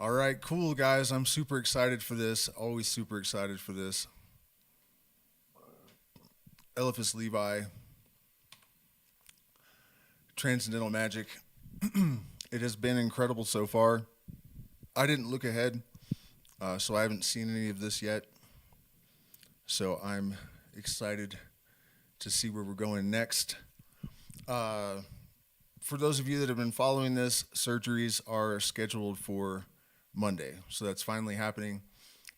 All right, cool, guys. I'm super excited for this. Always super excited for this. Eliphas Levi, Transcendental Magic. It has been incredible so far. I didn't look ahead, so I haven't seen any of this yet. So I'm excited to see where we're going next. For those of you that have been following this, surgeries are scheduled for Monday. So that's finally happening.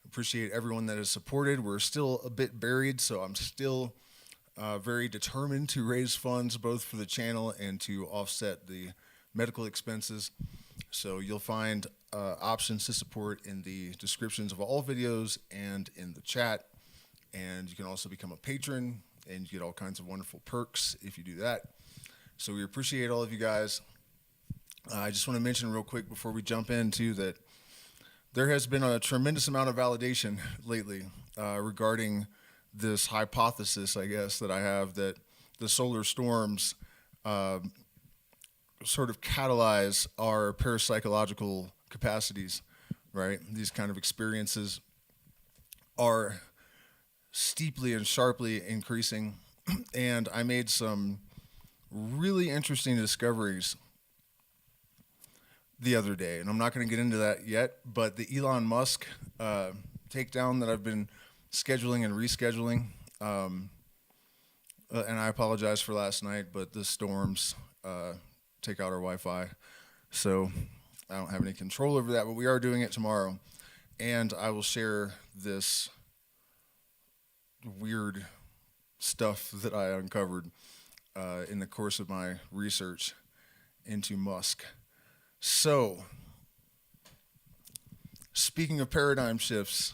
Appreciate everyone that has supported. We're still a bit buried, so I'm still very determined to raise funds both for the channel and to offset the medical expenses. So you'll find options to support in the descriptions of all videos and in the chat. And you can also become a patron and you get all kinds of wonderful perks if you do that. So we appreciate all of you guys. I just want to mention real quick before we jump into that there has been a tremendous amount of validation lately regarding this hypothesis, I guess, that I have that the solar storms sort of catalyze our parapsychological capacities, right? These kind of experiences are steeply and sharply increasing. And I made some really interesting discoveries the other day, and I'm not going to get into that yet, but the Elon Musk takedown that I've been scheduling and rescheduling, and I apologize for last night, but the storms take out our Wi-Fi, so I don't have any control over that, but we are doing it tomorrow, and I will share this weird stuff that I uncovered in the course of my research into Musk. So, speaking of paradigm shifts,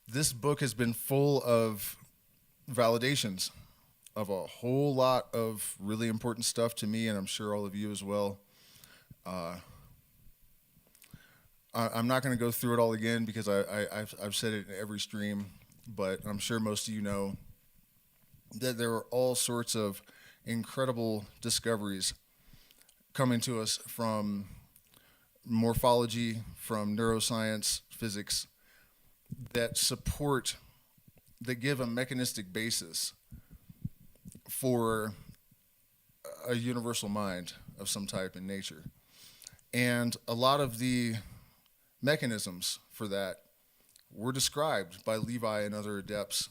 this book has been full of validations of a whole lot of really important stuff to me, and I'm sure all of you as well. I'm not going to go through it all again because I've said it in every stream, but I'm sure most of you know that there are all sorts of incredible discoveries coming to us from morphology, from neuroscience, physics, that give a mechanistic basis for a universal mind of some type in nature. And a lot of the mechanisms for that were described by Levi and other adepts,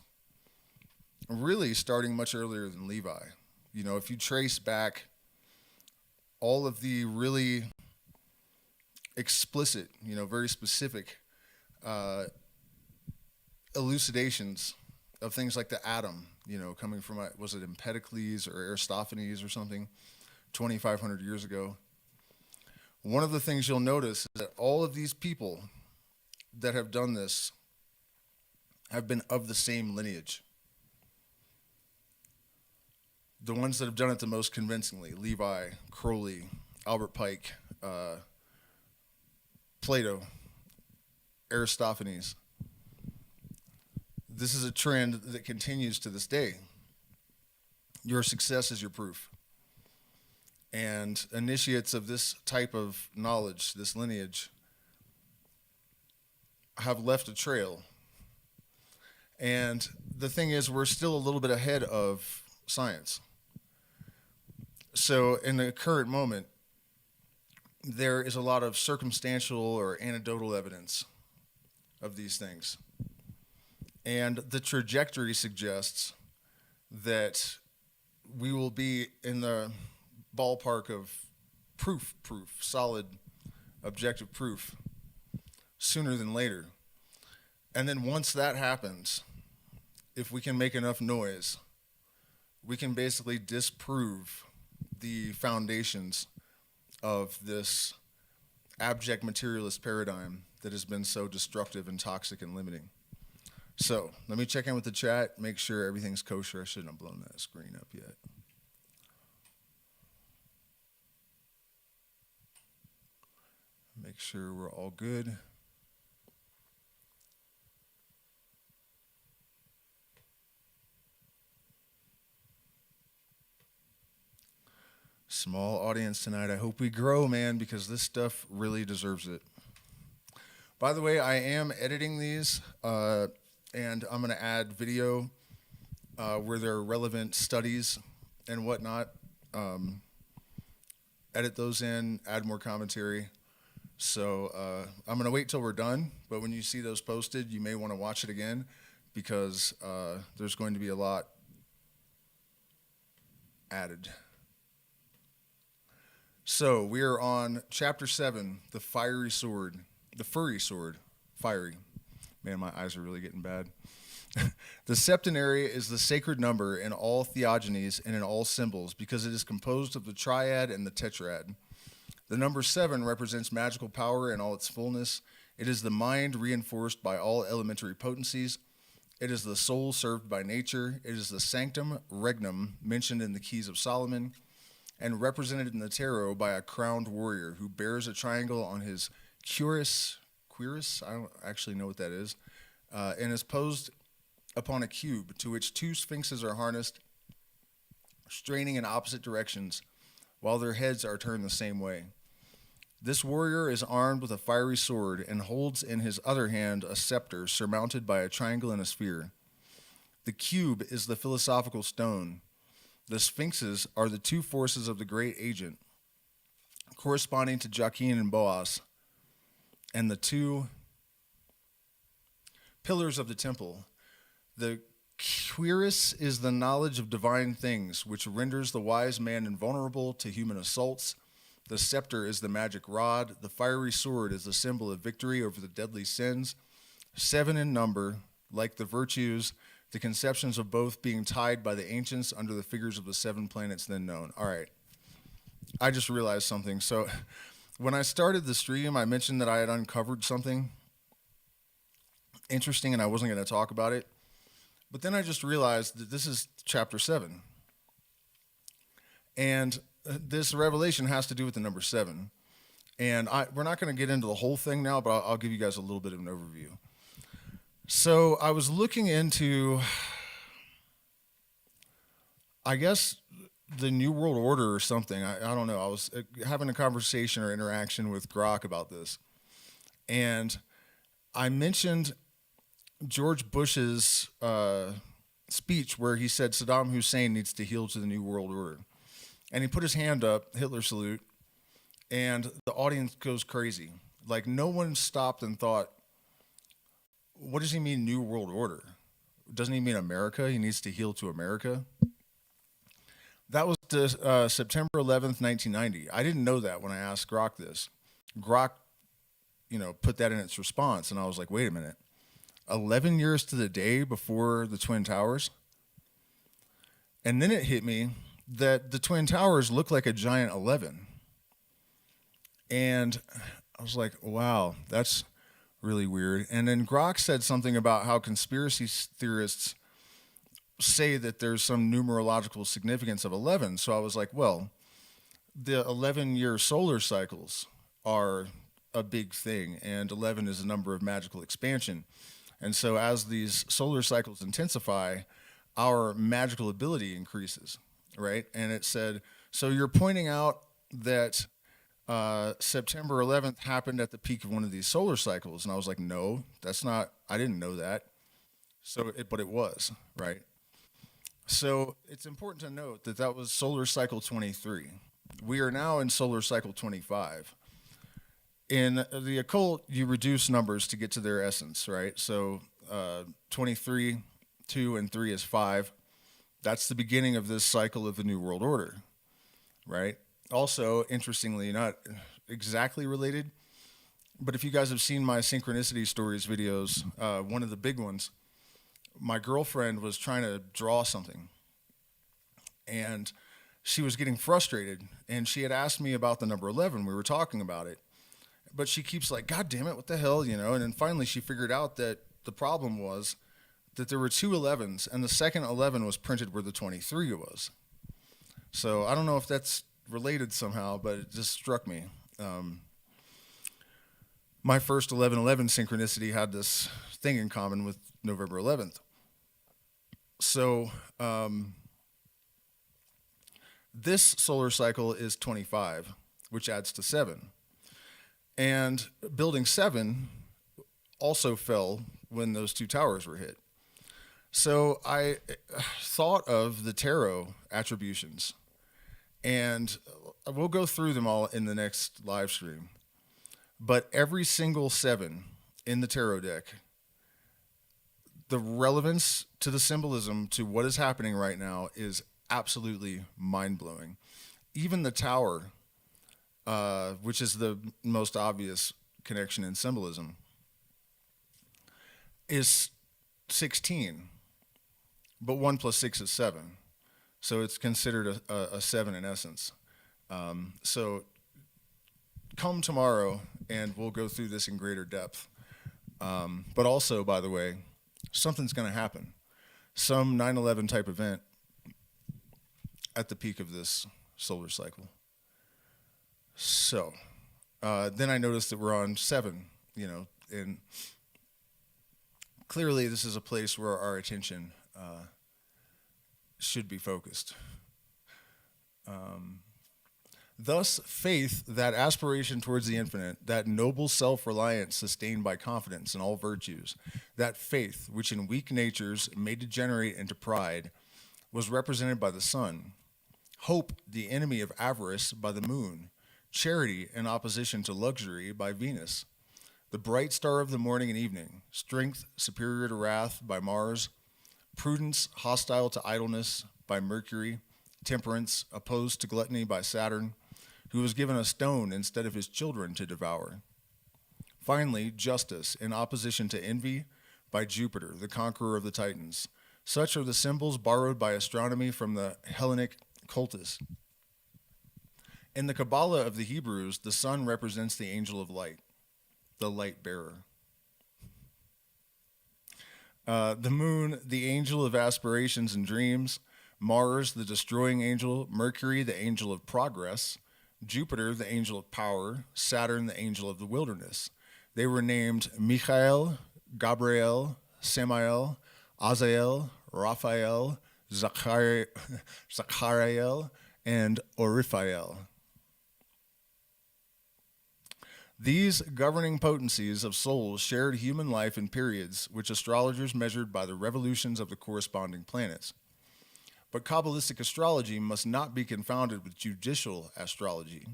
really starting much earlier than Levi. If you trace back all of the really explicit, very specific elucidations of things like the atom, coming from, was it Empedocles or Aristophanes or something, 2,500 years ago. One of the things you'll notice is that all of these people that have done this have been of the same lineage. The ones that have done it the most convincingly: Levi, Crowley, Albert Pike, Plato, Aristophanes. This is a trend that continues to this day. Your success is your proof. And initiates of this type of knowledge, this lineage, have left a trail. And the thing is, we're still a little bit ahead of science. So in the current moment, there is a lot of circumstantial or anecdotal evidence of these things. And the trajectory suggests that we will be in the ballpark of proof, solid, objective proof, sooner than later. And then once that happens, if we can make enough noise, we can basically disprove the foundations of this abject materialist paradigm that has been so destructive and toxic and limiting. So let me check in with the chat, make sure everything's kosher. I shouldn't have blown that screen up yet. Make sure we're all good. Small audience tonight. I hope we grow, man, because this stuff really deserves it. By the way, I am editing these, and I'm going to add video where there are relevant studies and whatnot. Edit those in, add more commentary. So I'm going to wait till we're done, but when you see those posted, you may want to watch it again because there's going to be a lot added. So we are on chapter 7, the furry sword. Fiery. Man, my eyes are really getting bad. The septenary is the sacred number in all theogonies and in all symbols because it is composed of the triad and the tetrad. The number 7 represents magical power in all its fullness. It is the mind reinforced by all elementary potencies. It is the soul served by nature. It is the sanctum regnum mentioned in the Keys of Solomon and represented in the tarot by a crowned warrior who bears a triangle on his cuirass, I don't actually know what that is, and is posed upon a cube to which 2 sphinxes are harnessed, straining in opposite directions, while their heads are turned the same way. This warrior is armed with a fiery sword and holds in his other hand a scepter surmounted by a triangle and a sphere. The cube is the philosophical stone. The sphinxes are the 2 forces of the great agent, corresponding to Jachin and Boaz, and the 2 pillars of the temple. The cuirass is the knowledge of divine things, which renders the wise man invulnerable to human assaults. The scepter is the magic rod. The fiery sword is the symbol of victory over the deadly sins. 7 in number, like the virtues, the conceptions of both being tied by the ancients under the figures of the 7 planets then known. All right, I just realized something. So when I started the stream, I mentioned that I had uncovered something interesting and I wasn't going to talk about it. But then I just realized that this is chapter 7. And this revelation has to do with the number 7. And we're not going to get into the whole thing now, but I'll give you guys a little bit of an overview. So I was looking into, I guess, the New World Order or something. I don't know. I was having a conversation or interaction with Grok about this. And I mentioned George Bush's speech where he said Saddam Hussein needs to heel to the New World Order. And he put his hand up, Hitler salute, and the audience goes crazy. Like, no one stopped and thought, what does he mean New World Order? Doesn't he mean America? He needs to heel to America? That was September 11th, 1990. I didn't know that when I asked Grok this. Grok, put that in its response, and I was like, wait a minute. 11 years to the day before the Twin Towers? And then it hit me that the Twin Towers look like a giant 11. And I was like, wow, that's really weird. And then Grok said something about how conspiracy theorists say that there's some numerological significance of 11. So I was like, well, the 11-year solar cycles are a big thing, and 11 is a number of magical expansion. And so as these solar cycles intensify, our magical ability increases, right? And it said, so you're pointing out that September 11th happened at the peak of one of these solar cycles. And I was like, no, that's not, I didn't know that. But it was, right? So it's important to note that that was solar cycle 23. We are now in solar cycle 25. In the occult, you reduce numbers to get to their essence, right? So 23, 2, and 3 is 5. That's the beginning of this cycle of the New World Order, right? Also, interestingly, not exactly related, but if you guys have seen my Synchronicity Stories videos, one of the big ones, my girlfriend was trying to draw something, and she was getting frustrated, and she had asked me about the number 11. We were talking about it, but she keeps like, God damn it, what the hell, and then finally she figured out that the problem was that there were 2 11s, and the second 11 was printed where the 23 was. So I don't know if that's related somehow, but it just struck me. My first 11/11 synchronicity had this thing in common with November 11th. So this solar cycle is 25, which adds to 7. And building 7 also fell when those two towers were hit. So I thought of the tarot attributions, and we'll go through them all in the next live stream. But every single 7 in the tarot deck, the relevance to the symbolism to what is happening right now is absolutely mind-blowing. Even the tower, which is the most obvious connection in symbolism, is 16, but 1 plus 6 is 7. So it's considered a 7 in essence. So come tomorrow and we'll go through this in greater depth. But also, by the way, something's going to happen. Some 9/11 type event at the peak of this solar cycle. So then I noticed that we're on 7, and clearly this is a place where our attention should be focused. Thus, faith, that aspiration towards the infinite, that noble self-reliance sustained by confidence in all virtues, that faith, which in weak natures may degenerate into pride, was represented by the sun. Hope, the enemy of avarice, by the moon. Charity, in opposition to luxury, by Venus. The bright star of the morning and evening. Strength, superior to wrath, by Mars. Prudence, hostile to idleness, by Mercury. Temperance, opposed to gluttony, by Saturn, who was given a stone instead of his children to devour. Finally, justice, in opposition to envy, by Jupiter, the conqueror of the Titans. Such are the symbols borrowed by astronomy from the Hellenic cultus. In the Kabbalah of the Hebrews, the sun represents the angel of light, the light bearer. The moon, the angel of aspirations and dreams. Mars, the destroying angel. Mercury, the angel of progress. Jupiter, the angel of power. Saturn, the angel of the wilderness. They were named Michael, Gabriel, Samael, Azael, Raphael, Zachariel, and Oriphael. These governing potencies of souls shared human life in periods which astrologers measured by the revolutions of the corresponding planets. But Kabbalistic astrology must not be confounded with judicial astrology.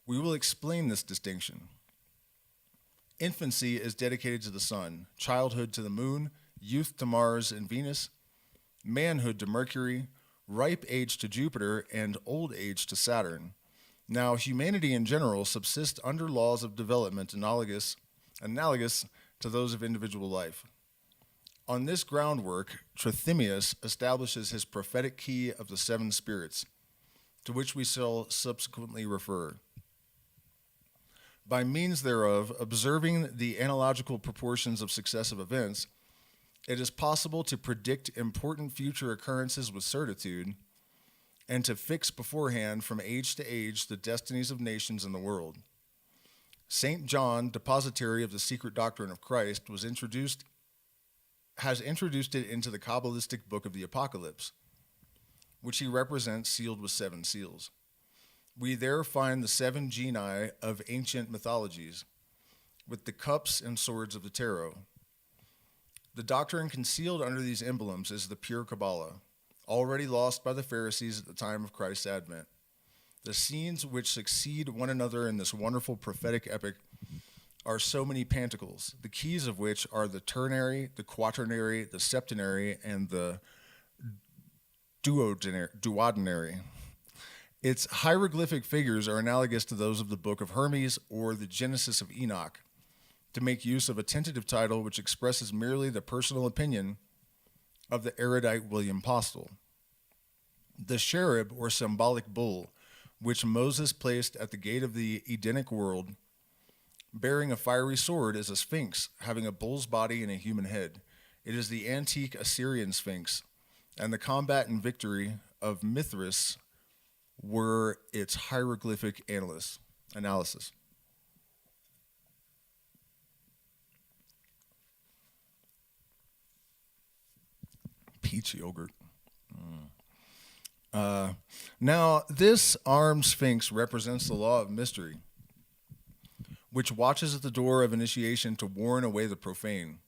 We will explain this distinction. Infancy is dedicated to the sun, childhood to the moon, youth to Mars and Venus, manhood to Mercury, ripe age to Jupiter, and old age to Saturn. Now, humanity in general subsists under laws of development analogous to those of individual life. On this groundwork, Trithemius establishes his prophetic key of the 7 spirits, to which we shall subsequently refer. By means thereof, observing the analogical proportions of successive events, it is possible to predict important future occurrences with certitude and to fix beforehand from age to age the destinies of nations in the world. St. John, depositary of the secret doctrine of Christ, has introduced it into the Kabbalistic book of the Apocalypse, which he represents sealed with 7 seals. We there find the 7 genii of ancient mythologies, with the cups and swords of the tarot. The doctrine concealed under these emblems is the pure Kabbalah, already lost by the Pharisees at the time of Christ's advent. The scenes which succeed one another in this wonderful prophetic epic are so many pentacles, the keys of which are the ternary, the quaternary, the septenary, and the duodenary. Its hieroglyphic figures are analogous to those of the Book of Hermes or the Genesis of Enoch, to make use of a tentative title which expresses merely the personal opinion of the erudite William Postel. The cherub, or symbolic bull, which Moses placed at the gate of the Edenic world, bearing a fiery sword, is a sphinx, having a bull's body and a human head. It is the antique Assyrian sphinx, and the combat and victory of Mithras were its hieroglyphic analysis. Peach yogurt. Now, this armed sphinx represents the law of mystery, which watches at the door of initiation to warn away the profane.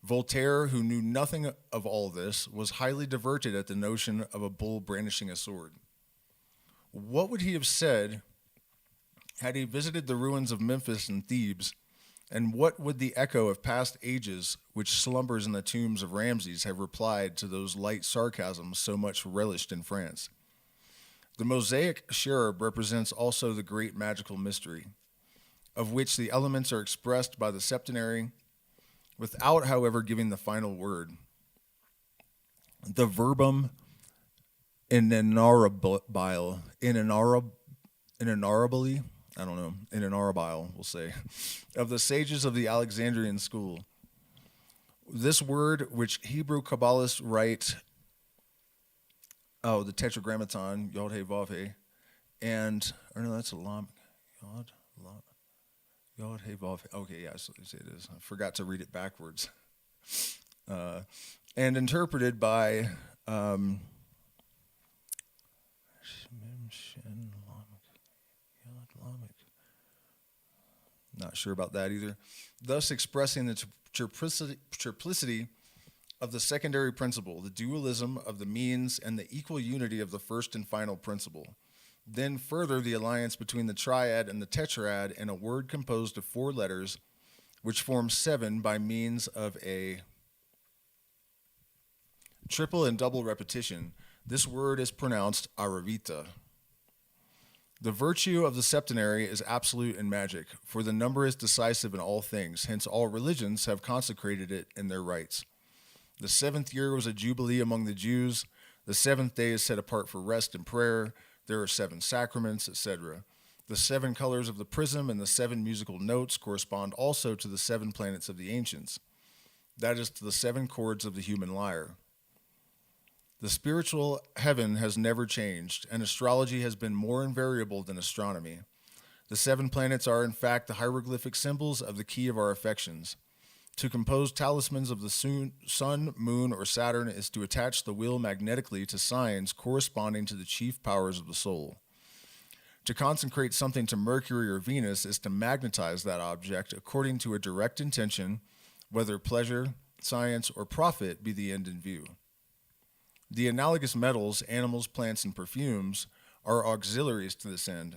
Voltaire, who knew nothing of all this, was highly diverted at the notion of a bull brandishing a sword. What would he have said had he visited the ruins of Memphis and Thebes, and what would the echo of past ages, which slumbers in the tombs of Ramses, have replied to those light sarcasms so much relished in France? The mosaic cherub represents also the great magical mystery, of which the elements are expressed by the septenary, without, however, giving the final word. The verbum inenarrabile, we'll say, of the sages of the Alexandrian school. This word, which Hebrew Kabbalists write, the Tetragrammaton, Yod-He Vav-He, and, or no, that's a Lam, Yod-He Vav-He. Okay, yes, it is. I forgot to read it backwards. And interpreted by not sure about that either. Thus expressing the triplicity of the secondary principle, the dualism of the means, and the equal unity of the first and final principle. Then further, the alliance between the triad and the tetrad in a word composed of 4 letters, which forms 7 by means of a triple and double repetition. This word is pronounced Aravita. The virtue of the septenary is absolute in magic, for the number is decisive in all things, hence all religions have consecrated it in their rites. The 7th year was a jubilee among the Jews. The 7th day is set apart for rest and prayer. There are 7 sacraments, etc. The 7 colors of the prism and the 7 musical notes correspond also to the 7 planets of the ancients. That is, to the 7 chords of the human lyre. The spiritual heaven has never changed, and astrology has been more invariable than astronomy. The 7 planets are, in fact, the hieroglyphic symbols of the key of our affections. To compose talismans of the sun, moon, or Saturn is to attach the will magnetically to signs corresponding to the chief powers of the soul. To consecrate something to Mercury or Venus is to magnetize that object according to a direct intention, whether pleasure, science, or profit be the end in view. The analogous metals, animals, plants, and perfumes are auxiliaries to this end.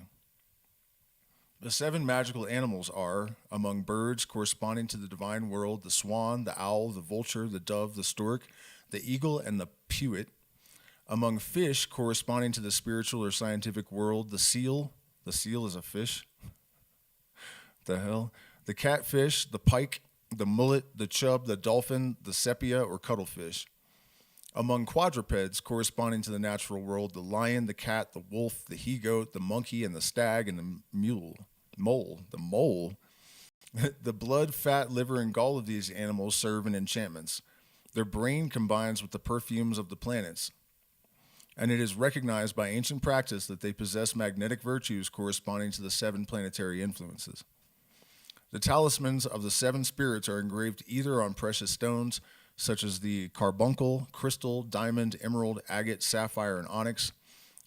The 7 magical animals are, among birds corresponding to the divine world, the swan, the owl, the vulture, the dove, the stork, the eagle, and the pewit. Among fish corresponding to the spiritual or scientific world, the seal is a fish, the hell, the catfish, the pike, the mullet, the chub, the dolphin, the sepia or cuttlefish. Among quadrupeds corresponding to the natural world, the lion, the cat, the wolf, the he-goat, the monkey, and the stag, and the mole. The blood, fat, liver, and gall of these animals serve in enchantments. Their brain combines with the perfumes of the planets, and it is recognized by ancient practice that they possess magnetic virtues corresponding to the 7 planetary influences. The talismans of the 7 spirits are engraved either on precious stones, such as the carbuncle, crystal, diamond, emerald, agate, sapphire, and onyx,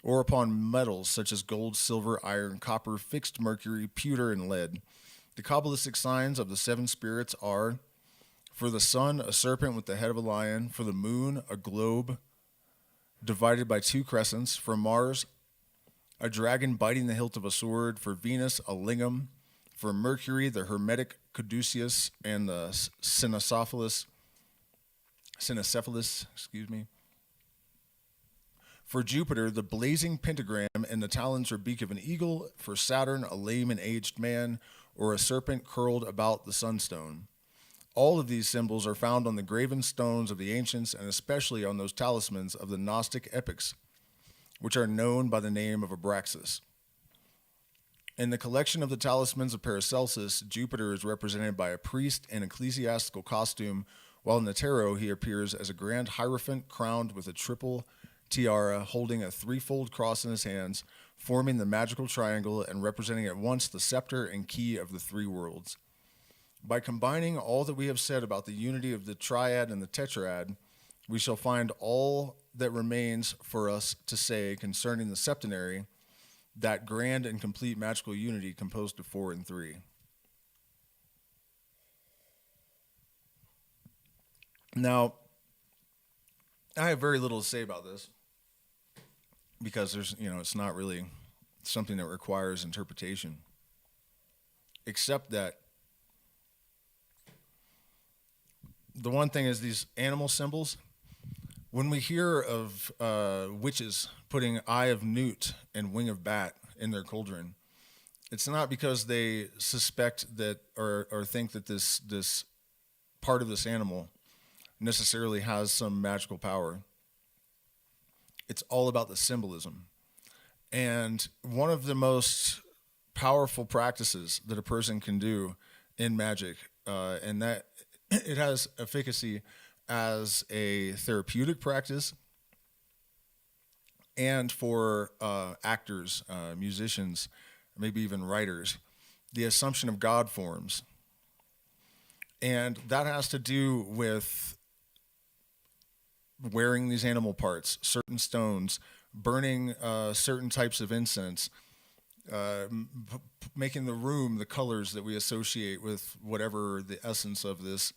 or upon metals such as gold, silver, iron, copper, fixed mercury, pewter, and lead. The Kabbalistic signs of the 7 spirits are, for the sun, a serpent with the head of a lion; for the moon, a globe divided by 2 crescents; for Mars, a dragon biting the hilt of a sword; for Venus, a lingam; for Mercury, the hermetic caduceus and the cynocephalus. For Jupiter, the blazing pentagram and the talons or beak of an eagle; for Saturn, a lame and aged man, or a serpent curled about the sunstone. All of these symbols are found on the graven stones of the ancients, and especially on those talismans of the Gnostic epics, which are known by the name of Abraxas. In the collection of the talismans of Paracelsus, Jupiter is represented by a priest in ecclesiastical costume, while in the tarot he appears as a grand hierophant crowned with a triple tiara, holding a 3-fold cross in his hands, forming the magical triangle and representing at once the scepter and key of the 3 worlds. By combining all that we have said about the unity of the triad and the tetrad, we shall find all that remains for us to say concerning the septenary, that grand and complete magical unity composed of 4 and 3. Now, I have very little to say about this because it's not really something that requires interpretation, except that the one thing is these animal symbols. When we hear of witches putting eye of newt and wing of bat in their cauldron, it's not because they suspect that or think that this part of this animal necessarily has some magical power. It's all about the symbolism. And one of the most powerful practices that a person can do in magic, and that it has efficacy as a therapeutic practice and for actors, musicians, maybe even writers, the assumption of God forms. And that has to do with wearing these animal parts, certain stones, burning certain types of incense, making the room the colors that we associate with whatever the essence of this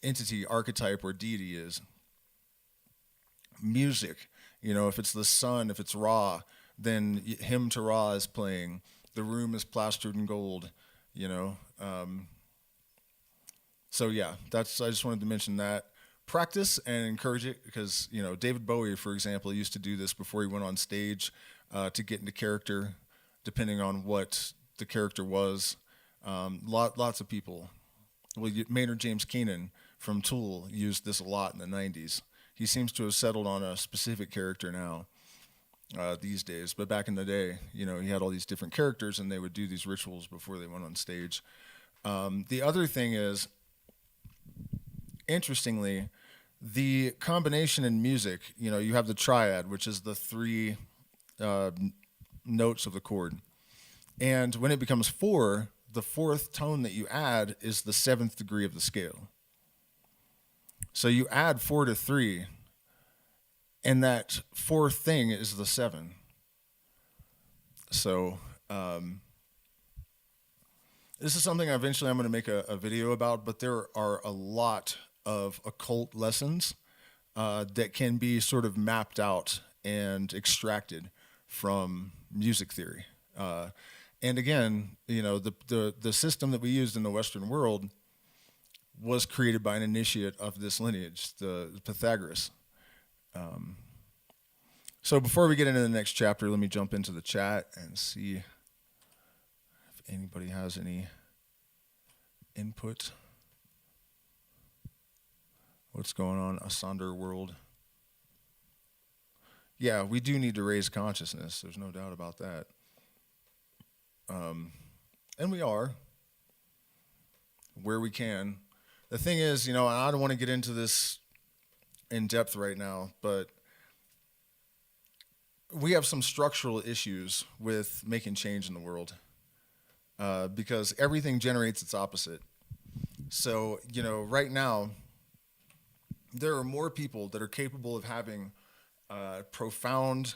entity, archetype, or deity is. Music, if it's the sun, if it's Ra, then hymn to Ra is playing. The room is plastered in gold, So yeah, I just wanted to mention that. Practice and encourage it because, David Bowie, for example, used to do this before he went on stage to get into character, depending on what the character was. Lots of people. Well, Maynard James Keenan from Tool used this a lot in the 90s. He seems to have settled on a specific character now these days. But back in the day, he had all these different characters and they would do these rituals before they went on stage. The other thing is, interestingly, the combination in music, you have the triad, which is the three notes of the chord. And when it becomes 4, the 4th tone that you add is the 7th degree of the scale. So you add 4 to 3, and that 4th thing is the 7. So this is something eventually I'm going to make a video about, but there are a lot of occult lessons that can be sort of mapped out and extracted from music theory. And again, the system that we used in the Western world was created by an initiate of this lineage, the Pythagoras. So before we get into the next chapter, let me jump into the chat and see if anybody has any input. What's going on, Asunder world? Yeah, we do need to raise consciousness. There's no doubt about that. And we are, where we can. The thing is, and I don't want to get into this in depth right now, but we have some structural issues with making change in the world because everything generates its opposite. So, right now, there are more people that are capable of having profound,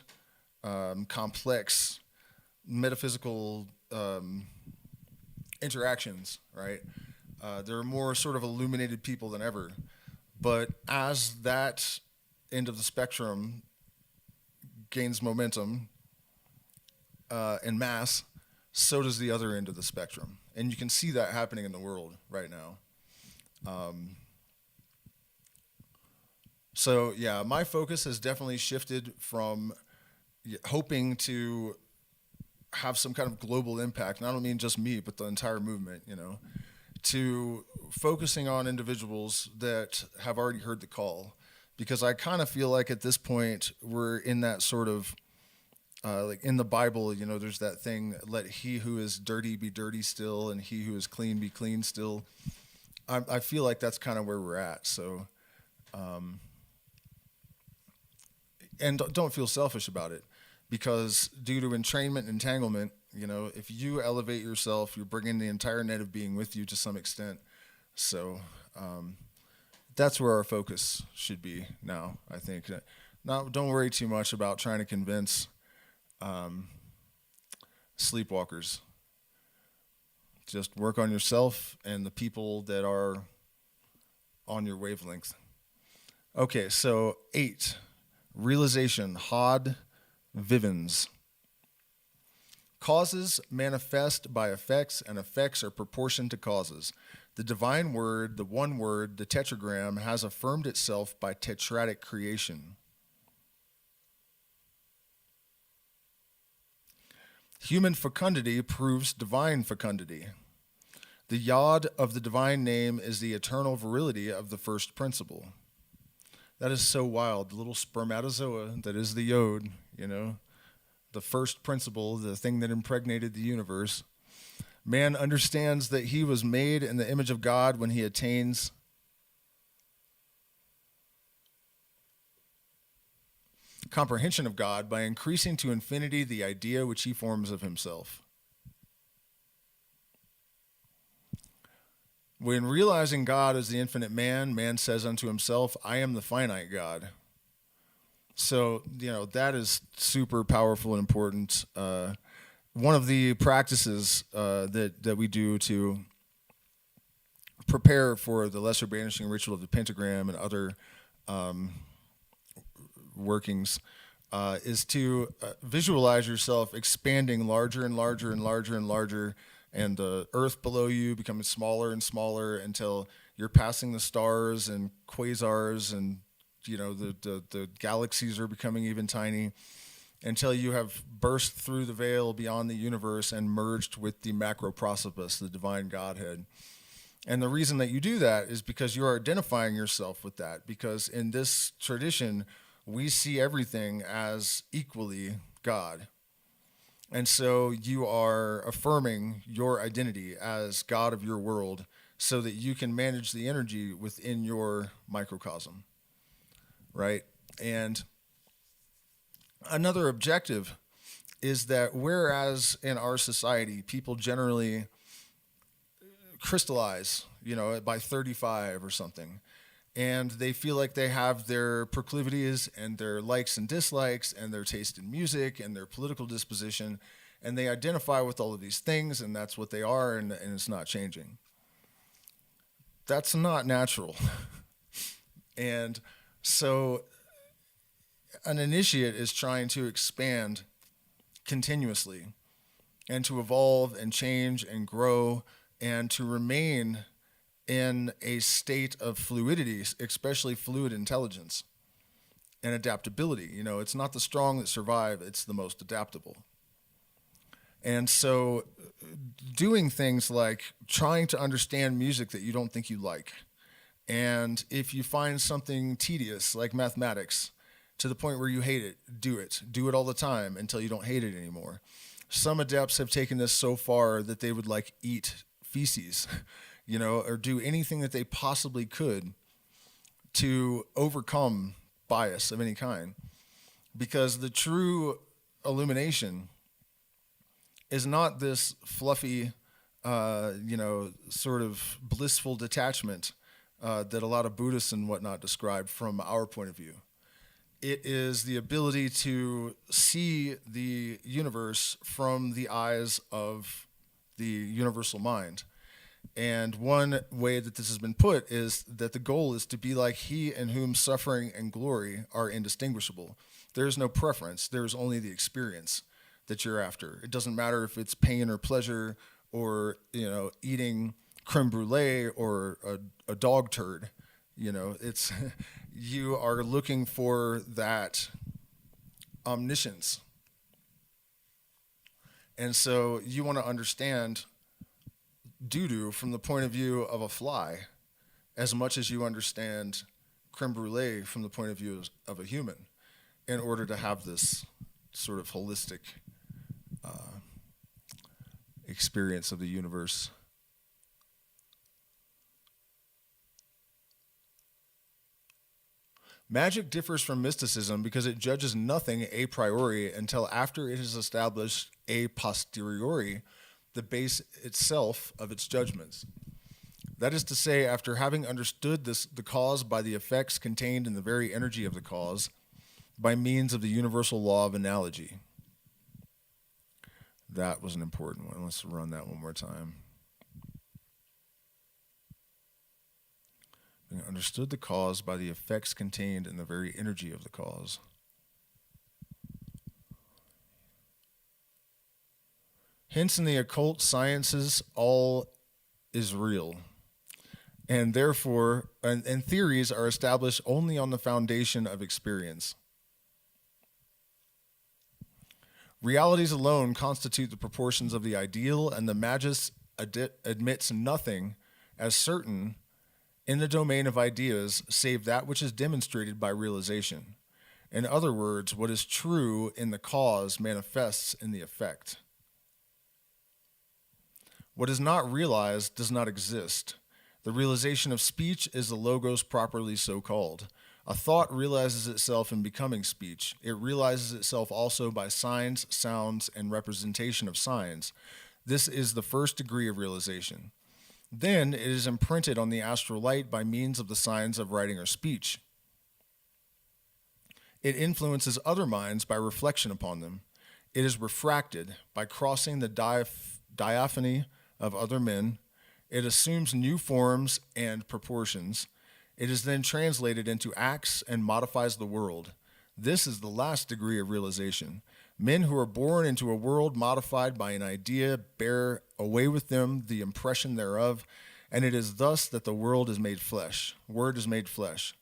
complex, metaphysical interactions, right? There are more sort of illuminated people than ever. But as that end of the spectrum gains momentum and mass, so does the other end of the spectrum. And you can see that happening in the world right now. So yeah, my focus has definitely shifted from hoping to have some kind of global impact, and I don't mean just me, but the entire movement, to focusing on individuals that have already heard the call. Because I kind of feel like at this point, we're in that sort of, like in the Bible, there's that thing, let he who is dirty be dirty still, and he who is clean be clean still. I feel like that's kind of where we're at, so... And don't feel selfish about it, because due to entrainment and entanglement, if you elevate yourself, you're bringing the entire net of being with you to some extent. So that's where our focus should be now, I think. Don't worry too much about trying to convince sleepwalkers. Just work on yourself and the people that are on your wavelength. Okay, so 8, realization, Hod Vivens. Causes manifest by effects, and effects are proportioned to causes. The divine word, the one word, the tetragram, has affirmed itself by tetratic creation. Human fecundity proves divine fecundity. The yod of the divine name is the eternal virility of the first principle. That is so wild. The little spermatozoa that is the yod, the first principle, the thing that impregnated the universe. Man understands that he was made in the image of God when he attains comprehension of God by increasing to infinity the idea which he forms of himself. When realizing God as the infinite man says unto himself, I am the finite God. So, that is super powerful and important. One of the practices that we do to prepare for the lesser banishing ritual of the pentagram and other workings is to visualize yourself expanding larger and larger and larger and larger, and the earth below you becoming smaller and smaller until you're passing the stars and quasars, and the galaxies are becoming even tiny, until you have burst through the veil beyond the universe and merged with the macroprosopos, the divine Godhead. And the reason that you do that is because you are identifying yourself with that, because in this tradition, we see everything as equally God. And so you are affirming your identity as God of your world so that you can manage the energy within your microcosm, right? And another objective is that whereas in our society, people generally crystallize, by 35 or something, and they feel like they have their proclivities and their likes and dislikes and their taste in music and their political disposition, and they identify with all of these things, and that's what they are, and it's not changing. That's not natural. And so an initiate is trying to expand continuously and to evolve and change and grow and to remain in a state of fluidity, especially fluid intelligence and adaptability. It's not the strong that survive, it's the most adaptable. And so doing things like trying to understand music that you don't think you like, and if you find something tedious like mathematics to the point where you hate it, do it. Do it all the time until you don't hate it anymore. Some adepts have taken this so far that they would eat feces, or do anything that they possibly could to overcome bias of any kind. Because the true illumination is not this fluffy, sort of blissful detachment that a lot of Buddhists and whatnot describe from our point of view. It is the ability to see the universe from the eyes of the universal mind. And one way that this has been put is that the goal is to be like he in whom suffering and glory are indistinguishable. There is no preference. There is only the experience that you're after. It doesn't matter if it's pain or pleasure or, eating creme brulee or a dog turd. It's you are looking for that omniscience. And so you want to understand doo-doo from the point of view of a fly as much as you understand creme brulee from the point of view of a human in order to have this sort of holistic experience of the universe. Magic differs from mysticism because it judges nothing a priori until after it has established a posteriori the base itself of its judgments. That is to say, after having understood the cause by the effects contained in the very energy of the cause, by means of the universal law of analogy. That was an important one. Let's run that one more time. having understood the cause by the effects contained in the very energy of the cause. Hence, in the occult sciences, all is real. And therefore, and theories are established only on the foundation of experience. Realities alone constitute the proportions of the ideal, and the magist admits nothing as certain in the domain of ideas save that which is demonstrated by realization. In other words, what is true in the cause manifests in the effect. What is not realized does not exist. The realization of speech is the logos properly so called. A thought realizes itself in becoming speech. It realizes itself also by signs, sounds, and representation of signs. This is the first degree of realization. Then it is imprinted on the astral light by means of the signs of writing or speech. It influences other minds by reflection upon them. It is refracted by crossing the diaphany of other men. It assumes new forms and proportions. It is then translated into acts and modifies the world. This is the last degree of realization. Men who are born into a world modified by an idea bear away with them the impression thereof, and it is thus that the world is made flesh. Word is made flesh.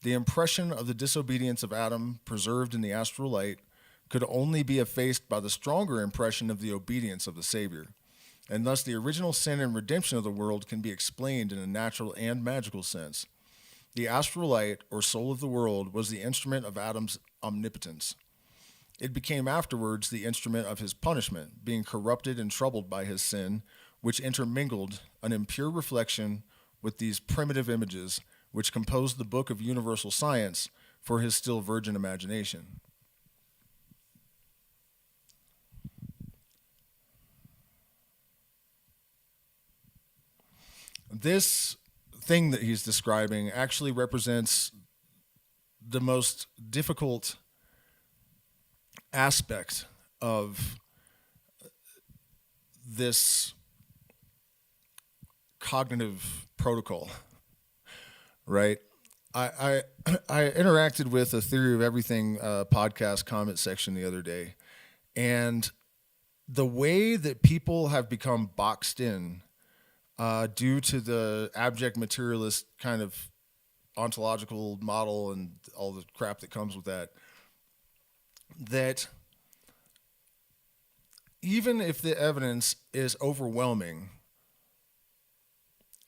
The impression of the disobedience of Adam, preserved in the astral light, could only be effaced by the stronger impression of the obedience of the Savior. And thus the original sin and redemption of the world can be explained in a natural and magical sense. The astral light, or soul of the world, was the instrument of Adam's omnipotence. It became afterwards the instrument of his punishment, being corrupted and troubled by his sin, which intermingled an impure reflection with these primitive images, which composed the book of universal science for his still virgin imagination. This thing that he's describing actually represents the most difficult aspect of this cognitive protocol, right? I interacted with a Theory of Everything podcast comment section the other day, and the way that people have become boxed in due to the abject materialist kind of ontological model and all the crap that comes with that, that even if the evidence is overwhelming,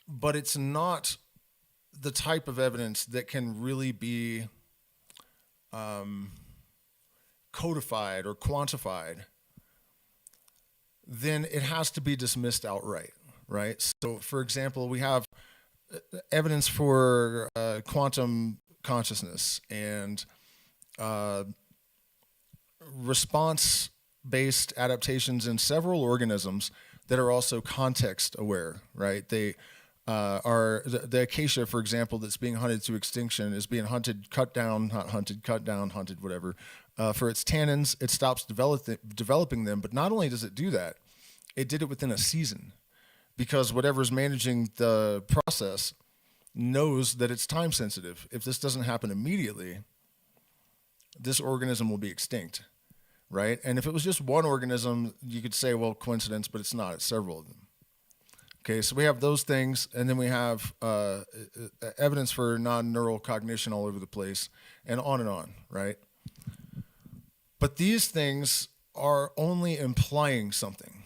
but it's not the type of evidence that can really be codified or quantified, then it has to be dismissed outright. Right. So, for example, we have evidence for quantum consciousness and response-based adaptations in several organisms that are also context aware. Right. They are the acacia, for example, that's being hunted to extinction is being hunted, cut down, not hunted, cut down, hunted, whatever. For its tannins, it stops developing them. But not only does it do that, it did it within a season. Because whatever's managing the process knows that it's time sensitive. If this doesn't happen immediately, this organism will be extinct, right? And if it was just one organism, you could say, well, coincidence, but it's not. It's several of them. Okay, so we have those things, and then we have evidence for non-neural cognition all over the place, and on, right? But these things are only implying something.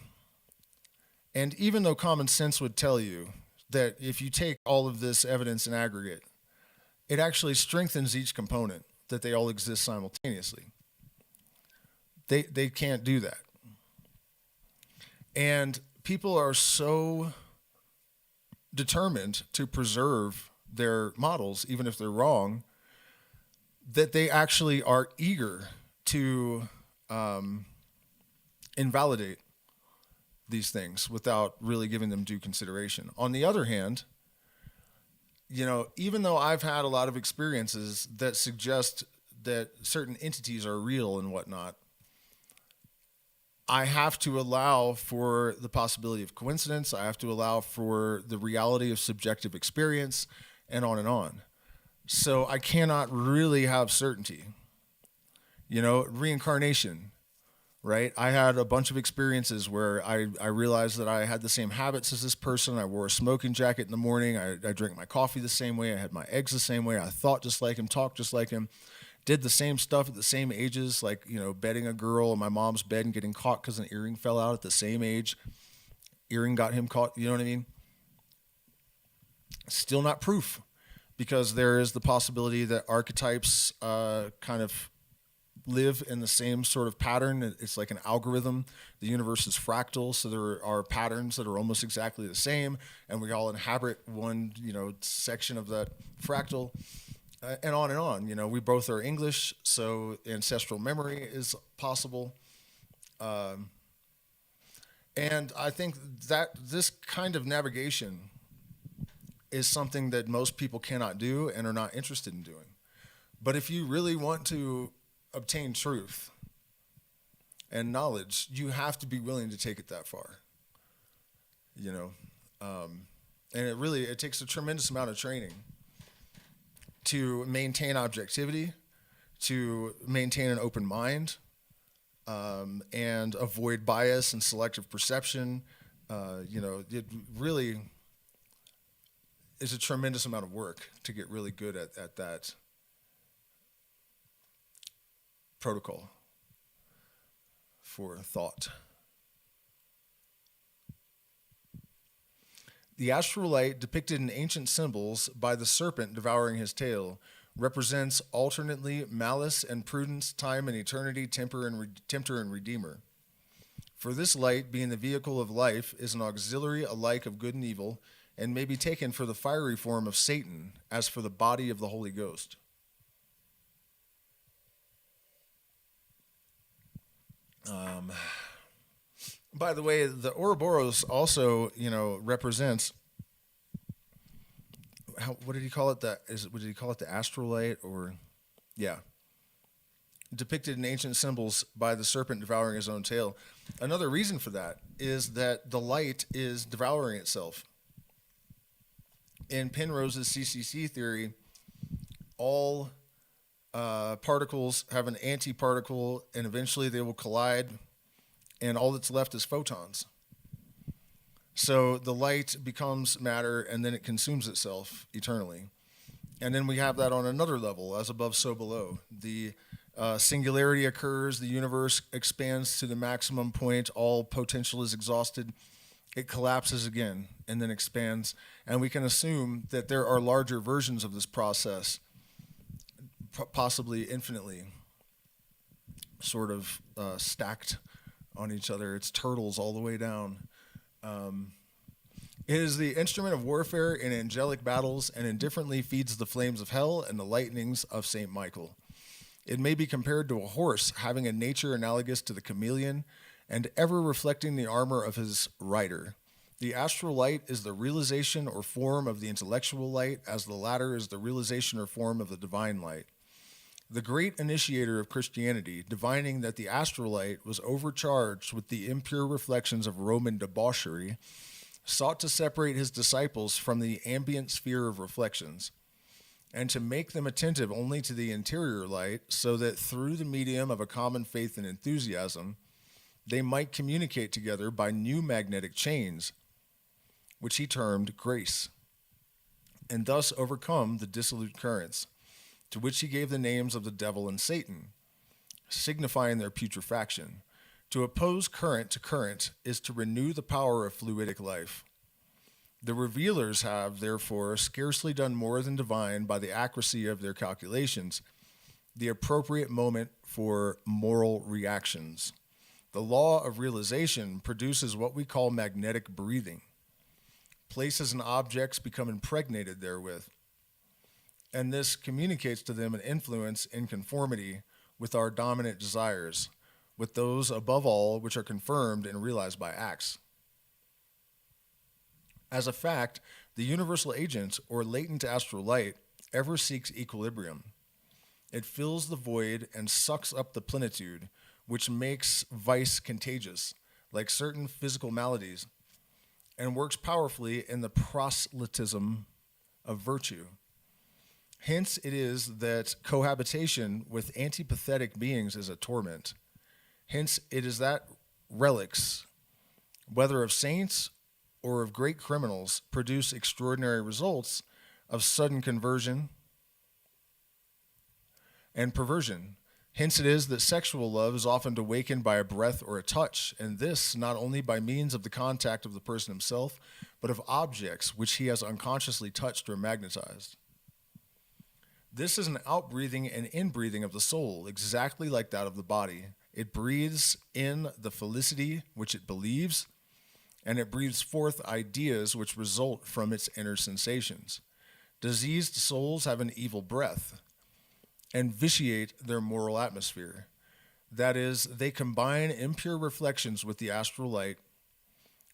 And even though common sense would tell you that if you take all of this evidence in aggregate, it actually strengthens each component, that they all exist simultaneously. They can't do that. And people are so determined to preserve their models, even if they're wrong, that they actually are eager to invalidate these things without really giving them due consideration. On the other hand, even though I've had a lot of experiences that suggest that certain entities are real and whatnot, I have to allow for the possibility of coincidence. I have to allow for the reality of subjective experience. and on and on. So I cannot really have certainty. Reincarnation, right? I had a bunch of experiences where I realized that I had the same habits as this person. I wore a smoking jacket in the morning. I drank my coffee the same way. I had my eggs the same way. I thought just like him, talked just like him, did the same stuff at the same ages, like, bedding a girl in my mom's bed and getting caught because an earring fell out at the same age. Earring got him caught, you know what I mean? Still not proof, because there is the possibility that archetypes kind of live in the same sort of pattern. It's like an algorithm. The universe is fractal, so there are patterns that are almost exactly the same, and we all inhabit one, section of that fractal, and on and on. We both are English, so ancestral memory is possible. And I think that this kind of navigation is something that most people cannot do and are not interested in doing. But if you really want to obtain truth and knowledge, you have to be willing to take it that far. And it takes a tremendous amount of training to maintain objectivity, to maintain an open mind, and avoid bias and selective perception. It really is a tremendous amount of work to get really good at that protocol for thought. The astral light depicted in ancient symbols by the serpent devouring his tail represents alternately malice and prudence, time and eternity, tempter and redeemer. For this light, being the vehicle of life, is an auxiliary alike of good and evil, and may be taken for the fiery form of Satan, as for the body of the Holy Ghost. By the way, the Ouroboros also, represents, what did he call it? What did he call it? The astral light, or, yeah, depicted in ancient symbols by the serpent devouring his own tail. Another reason for that is that the light is devouring itself. In Penrose's CCC theory, all particles have an antiparticle, and eventually they will collide, and all that's left is photons. So the light becomes matter, and then it consumes itself eternally. And then we have that on another level, as above, so below. The singularity occurs, the universe expands to the maximum point, all potential is exhausted, it collapses again, and then expands. And we can assume that there are larger versions of this process, possibly infinitely, sort of stacked on each other. It's turtles all the way down. It is the instrument of warfare in angelic battles, and indifferently feeds the flames of hell and the lightnings of St. Michael. It may be compared to a horse, having a nature analogous to the chameleon, and ever reflecting the armor of his rider. The astral light is the realization or form of the intellectual light, as the latter is the realization or form of the divine light. The great initiator of Christianity, divining that the astral light was overcharged with the impure reflections of Roman debauchery, sought to separate his disciples from the ambient sphere of reflections, and to make them attentive only to the interior light, so that through the medium of a common faith and enthusiasm, they might communicate together by new magnetic chains, which he termed grace, and thus overcome the dissolute currents, to which he gave the names of the devil and Satan, signifying their putrefaction. To oppose current to current is to renew the power of fluidic life. The revealers have, therefore, scarcely done more than divine, by the accuracy of their calculations, the appropriate moment for moral reactions. The law of realization produces what we call magnetic breathing. Places and objects become impregnated therewith, and this communicates to them an influence in conformity with our dominant desires, with those above all which are confirmed and realized by acts. As a fact, the universal agent, or latent astral light, ever seeks equilibrium. It fills the void and sucks up the plenitude, which makes vice contagious, like certain physical maladies, and works powerfully in the proselytism of virtue. Hence it is that cohabitation with antipathetic beings is a torment. Hence it is that relics, whether of saints or of great criminals, produce extraordinary results of sudden conversion and perversion. Hence it is that sexual love is often awakened by a breath or a touch, and this not only by means of the contact of the person himself, but of objects which he has unconsciously touched or magnetized. This is an outbreathing and inbreathing of the soul, exactly like that of the body. It breathes in the felicity which it believes, and it breathes forth ideas which result from its inner sensations. Diseased souls have an evil breath and vitiate their moral atmosphere. That is, they combine impure reflections with the astral light,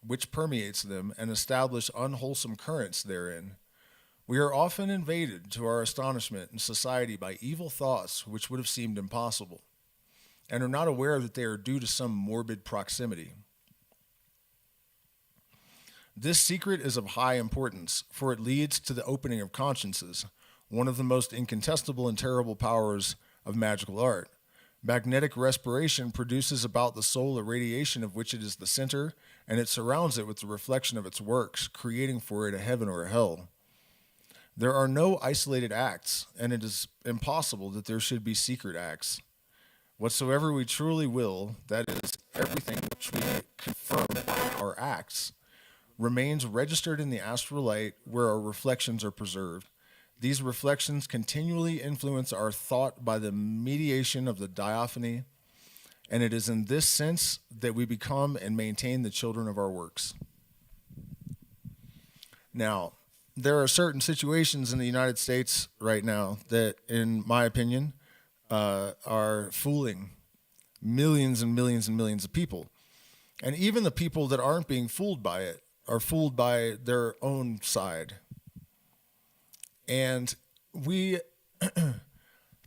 which permeates them, and establish unwholesome currents therein. We are often invaded, to our astonishment, in society by evil thoughts which would have seemed impossible, and are not aware that they are due to some morbid proximity. This secret is of high importance, for it leads to the opening of consciences, one of the most incontestable and terrible powers of magical art. Magnetic respiration produces about the soul a radiation of which it is the center, and it surrounds it with the reflection of its works, creating for it a heaven or a hell. There are no isolated acts, and it is impossible that there should be secret acts. Whatsoever we truly will, that is, everything which we confirm our acts, remains registered in the astral light where our reflections are preserved. These reflections continually influence our thought by the mediation of the diaphany, and it is in this sense that we become and maintain the children of our works. Now, there are certain situations in the United States right now that, in my opinion, are fooling millions and millions and millions of people. And even the people that aren't being fooled by it are fooled by their own side. And we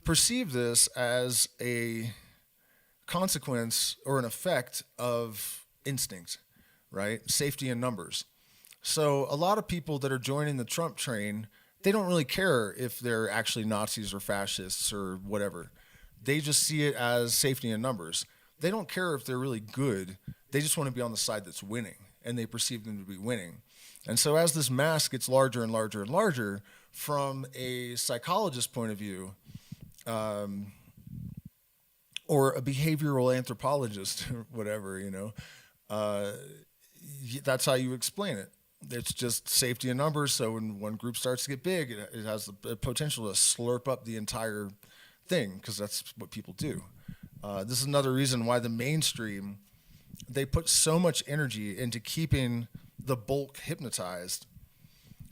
perceive this as a consequence or an effect of instinct, right? Safety in numbers. So a lot of people that are joining the Trump train, they don't really care if they're actually Nazis or fascists or whatever. They just see it as safety in numbers. They don't care if they're really good. They just want to be on the side that's winning, and they perceive them to be winning. And so as this mass gets larger and larger and larger, from a psychologist point of view, or a behavioral anthropologist, or whatever, that's how you explain it. It's just safety in numbers. So when one group starts to get big, it has the potential to slurp up the entire thing, because that's what people do. This is another reason why the mainstream, they put so much energy into keeping the bulk hypnotized,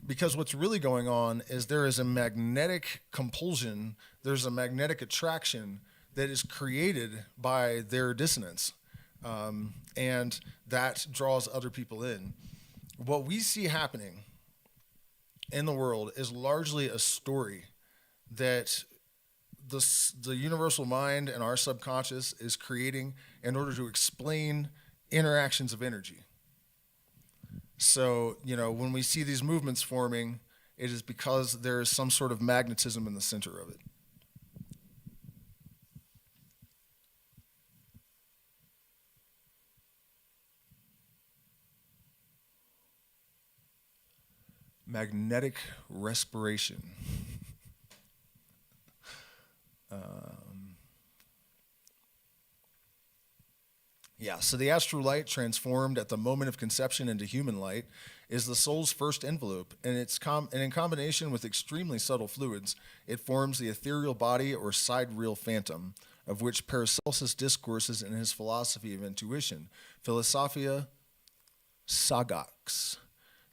because what's really going on is there is a magnetic compulsion, there's a magnetic attraction that is created by their dissonance, and that draws other people in. What we see happening in the world is largely a story that the universal mind and our subconscious is creating in order to explain interactions of energy. So, when we see these movements forming, it is because there is some sort of magnetism in the center of it. Magnetic respiration. So the astral light, transformed at the moment of conception into human light, is the soul's first envelope, and in combination with extremely subtle fluids, it forms the ethereal body or sidereal phantom, of which Paracelsus discourses in his philosophy of intuition, Philosophia Sagax.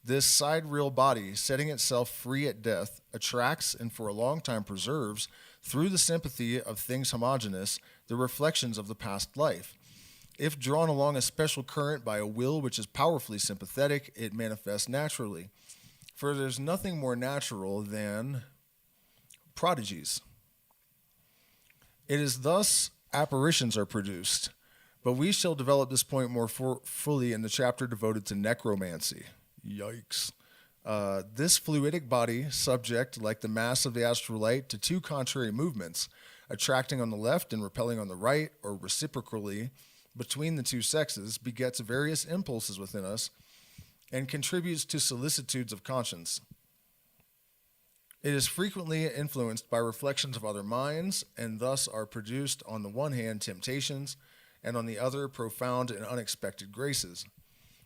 This sidereal body, setting itself free at death, attracts and for a long time preserves, through the sympathy of things homogeneous, the reflections of the past life. If drawn along a special current by a will which is powerfully sympathetic, it manifests naturally. For there's nothing more natural than prodigies. It is thus apparitions are produced, but we shall develop this point more fully in the chapter devoted to necromancy. Yikes. This fluidic body, subject, like the mass of the astral light, to two contrary movements, attracting on the left and repelling on the right, or reciprocally between the two sexes, begets various impulses within us and contributes to solicitudes of conscience. It is frequently influenced by reflections of other minds, and thus are produced, on the one hand, temptations, and on the other, profound and unexpected graces.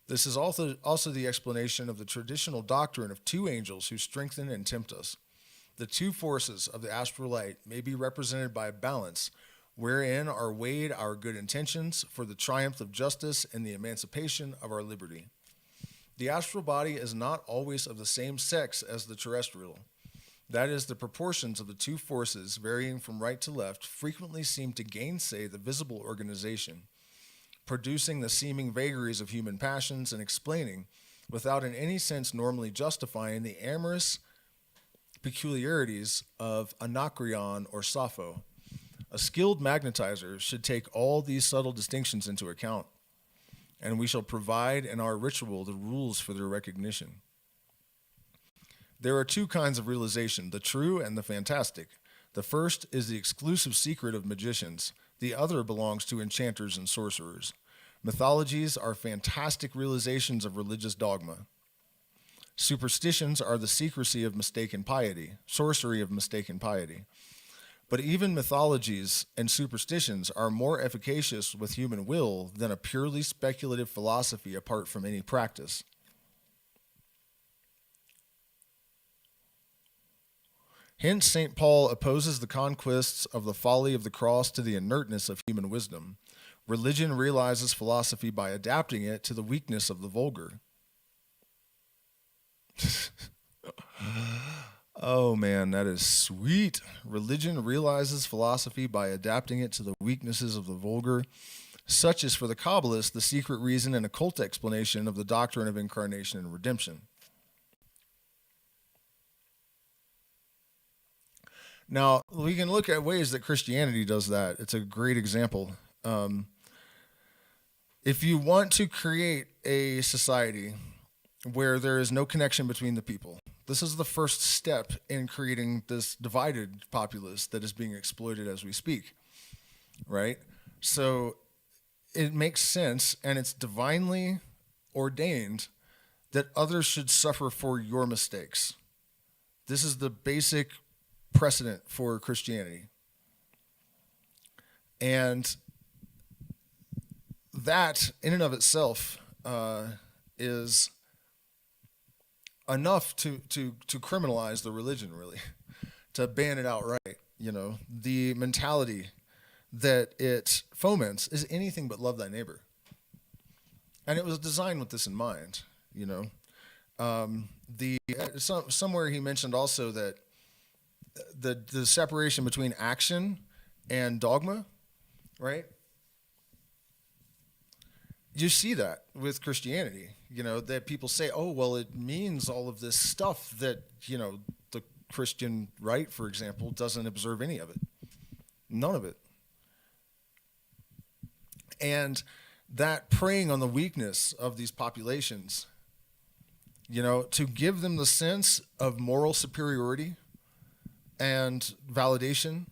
This is also the explanation of the traditional doctrine of two angels who strengthen and tempt us. The two forces of the astral light may be represented by a balance, wherein are weighed our good intentions for the triumph of justice and the emancipation of our liberty. The astral body is not always of the same sex as the terrestrial. That is, the proportions of the two forces, varying from right to left, frequently seem to gainsay the visible organization, producing the seeming vagaries of human passions and explaining, without in any sense normally justifying, the amorous peculiarities of Anacreon or Sappho. A skilled magnetizer should take all these subtle distinctions into account, and we shall provide in our ritual the rules for their recognition. There are two kinds of realization, the true and the fantastic. The first is the exclusive secret of magicians. The other belongs to enchanters and sorcerers. Mythologies are fantastic realizations of religious dogma. Superstitions are the secrecy of mistaken piety, sorcery of mistaken piety. But even mythologies and superstitions are more efficacious with human will than a purely speculative philosophy apart from any practice. Hence, St. Paul opposes the conquests of the folly of the cross to the inertness of human wisdom. Religion realizes philosophy by adapting it to the weakness of the vulgar. Oh man, that is sweet. Religion realizes philosophy by adapting it to the weaknesses of the vulgar. Such is for the Kabbalists the secret reason and occult explanation of the doctrine of incarnation and redemption. Now, we can look at ways that Christianity does that. It's a great example. If you want to create a society where there is no connection between the people, this is the first step in creating this divided populace that is being exploited as we speak, right? So it makes sense, and it's divinely ordained that others should suffer for your mistakes. This is the basic precedent for Christianity. And that, in and of itself, is enough to criminalize the religion, really, to ban it outright. You know, the mentality that it foments is anything but love thy neighbor. And it was designed with this in mind, you know. Somewhere he mentioned also that the separation between action and dogma, right? You see that with Christianity, you know, that people say, oh, well, it means all of this stuff that, you know, the Christian right, for example, doesn't observe any of it. None of it. And that preying on the weakness of these populations, you know, to give them the sense of moral superiority and validation,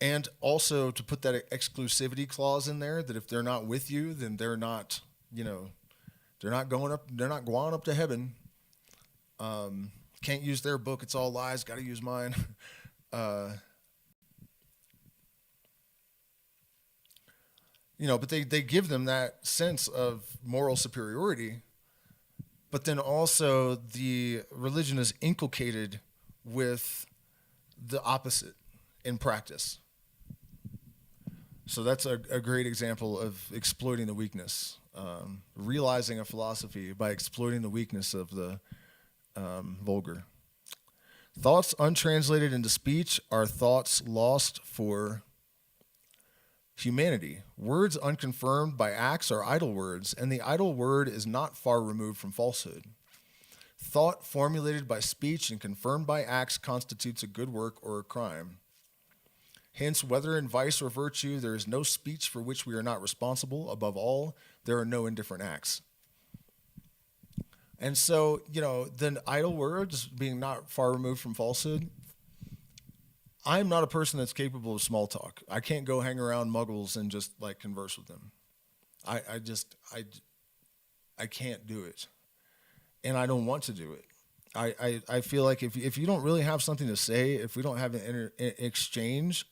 and also to put that exclusivity clause in there that if they're not with you, then they're not, you know, they're not going up to heaven. Can't use their book, it's all lies, got to use mine. You know, but they give them that sense of moral superiority, but then also the religion is inculcated with the opposite in practice. So that's a great example of exploiting the weakness, realizing a philosophy by exploiting the weakness of the vulgar. Thoughts untranslated into speech are thoughts lost for humanity. Words unconfirmed by acts are idle words, and the idle word is not far removed from falsehood. Thought formulated by speech and confirmed by acts constitutes a good work or a crime. Hence, whether in vice or virtue, there is no speech for which we are not responsible. Above all, there are no indifferent acts. And so, the idle words being not far removed from falsehood, I'm not a person that's capable of small talk. I can't go hang around muggles and just like converse with them. I can't do it. And I don't want to do it. I feel like if you don't really have something to say, if we don't have an exchange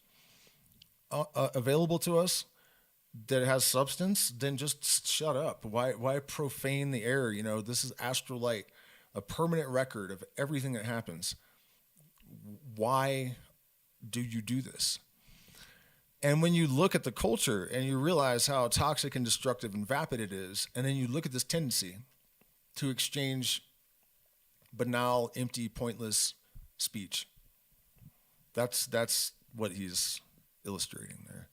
available to us that has substance, then just shut up. Why profane the air? This is astral light, a permanent record of everything that happens. Why do you do this? And when you look at the culture and you realize how toxic and destructive and vapid it is, and then you look at this tendency to exchange banal, empty, pointless speech. That's what he's illustrating there.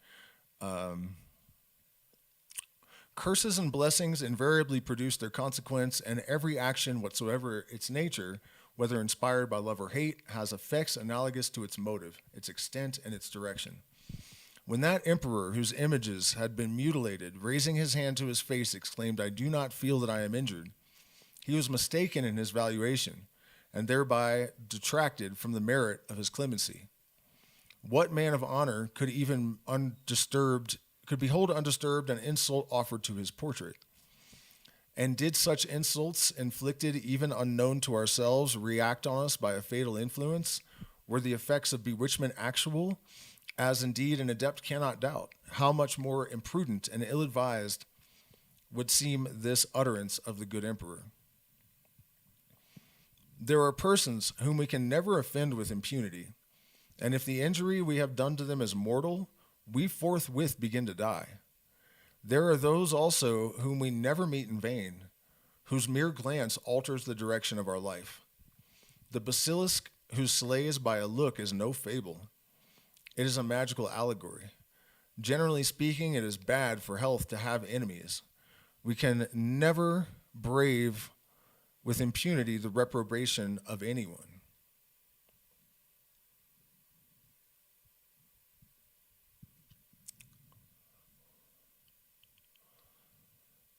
Curses and blessings invariably produce their consequence, and every action whatsoever its nature, whether inspired by love or hate, has effects analogous to its motive, its extent, and its direction. When that emperor, whose images had been mutilated, raising his hand to his face, exclaimed, "I do not feel that I am injured," he was mistaken in his valuation, and thereby detracted from the merit of his clemency. What man of honor could behold undisturbed an insult offered to his portrait? And did such insults, inflicted even unknown to ourselves, react on us by a fatal influence? Were the effects of bewitchment actual, as indeed an adept cannot doubt? How much more imprudent and ill-advised would seem this utterance of the good emperor? There are persons whom we can never offend with impunity, and if the injury we have done to them is mortal, we forthwith begin to die. There are those also whom we never meet in vain, whose mere glance alters the direction of our life. The basilisk who slays by a look is no fable. It is a magical allegory. Generally speaking, it is bad for health to have enemies. We can never brave with impunity the reprobation of anyone.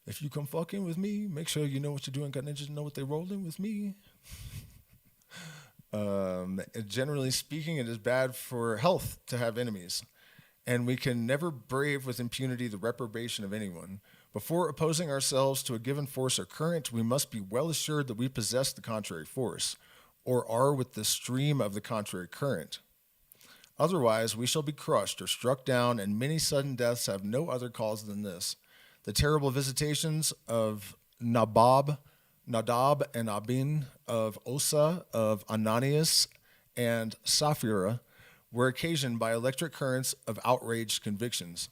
If you come fucking with me, make sure you know what you're doing. Got ninjas know what they're rolling with me. Generally speaking, it is bad for health to have enemies, and we can never brave with impunity the reprobation of anyone. Before opposing ourselves to a given force or current, we must be well assured that we possess the contrary force, or are with the stream of the contrary current. Otherwise, we shall be crushed or struck down, and many sudden deaths have no other cause than this. The terrible visitations of Nadab and Abin, of Osa, of Ananias, and Sapphira were occasioned by electric currents of outraged convictions.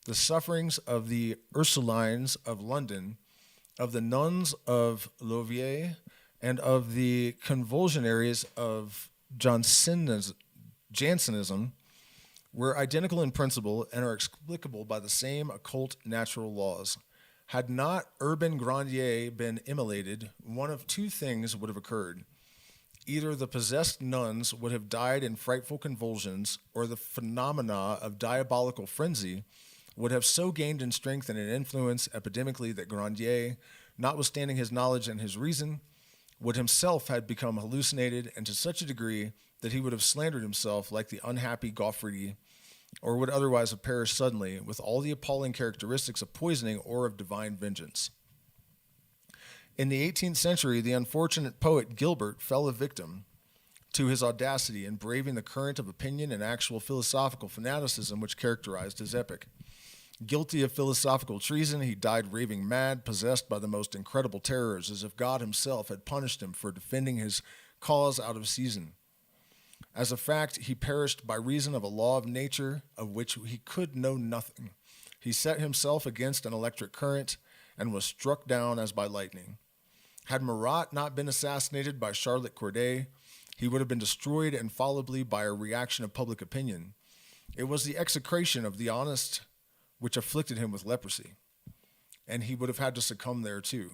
The sufferings of the Ursulines of London, of the nuns of Louviers, and of the convulsionaries of Jansenism were identical in principle and are explicable by the same occult natural laws. Had not Urban Grandier been immolated, one of two things would have occurred. Either the possessed nuns would have died in frightful convulsions, or the phenomena of diabolical frenzy would have so gained in strength and in influence epidemically that Grandier, notwithstanding his knowledge and his reason, would himself have become hallucinated, and to such a degree that he would have slandered himself like the unhappy Goffrey, or would otherwise have perished suddenly with all the appalling characteristics of poisoning or of divine vengeance. In the 18th century, the unfortunate poet Gilbert fell a victim to his audacity in braving the current of opinion and actual philosophical fanaticism which characterized his epoch. Guilty of philosophical treason, he died raving mad, possessed by the most incredible terrors, as if God himself had punished him for defending his cause out of season. As a fact, he perished by reason of a law of nature of which he could know nothing. He set himself against an electric current and was struck down as by lightning. Had Marat not been assassinated by Charlotte Corday, he would have been destroyed infallibly by a reaction of public opinion. It was the execration of the honest which afflicted him with leprosy, and he would have had to succumb there too.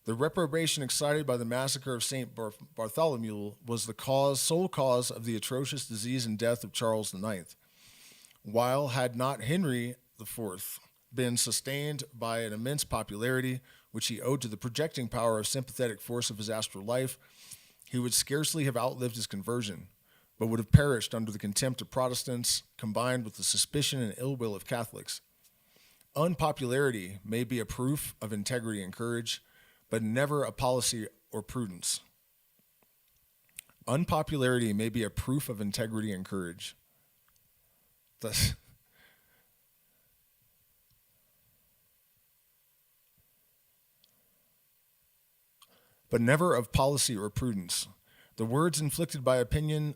The reprobation excited by the massacre of St. Bartholomew was the sole cause of the atrocious disease and death of Charles IX. While had not Henry IV been sustained by an immense popularity, which he owed to the projecting power of sympathetic force of his astral life, he would scarcely have outlived his conversion, but would have perished under the contempt of Protestants, combined with the suspicion and ill will of Catholics. Unpopularity may be a proof of integrity and courage, but never a policy or prudence. Unpopularity may be a proof of integrity and courage. But never of policy or prudence. The words inflicted by opinion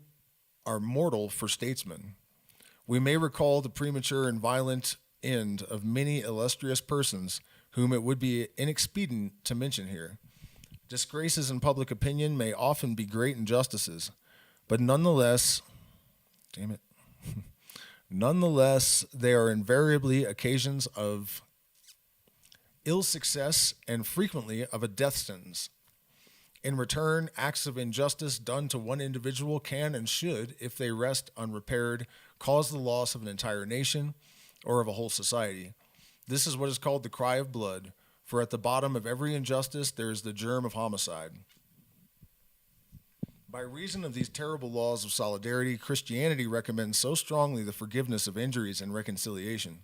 are mortal for statesmen. We may recall the premature and violent end of many illustrious persons whom it would be inexpedient to mention here. Disgraces in public opinion may often be great injustices, but nonetheless, nonetheless, they are invariably occasions of ill success and frequently of a death sentence. In return, acts of injustice done to one individual can and should, if they rest unrepaired, cause the loss of an entire nation or of a whole society. This is what is called the cry of blood, for at the bottom of every injustice there is the germ of homicide. By reason of these terrible laws of solidarity, Christianity recommends so strongly the forgiveness of injuries and reconciliation.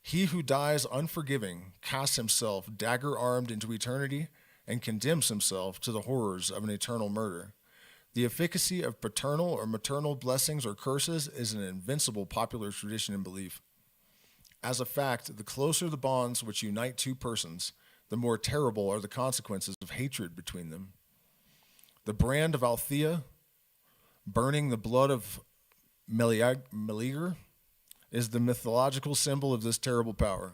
He who dies unforgiving casts himself dagger-armed into eternity and condemns himself to the horrors of an eternal murder. The efficacy of paternal or maternal blessings or curses is an invincible popular tradition and belief. As a fact, the closer the bonds which unite two persons, the more terrible are the consequences of hatred between them. The brand of Althea, burning the blood of Meleager, is the mythological symbol of this terrible power.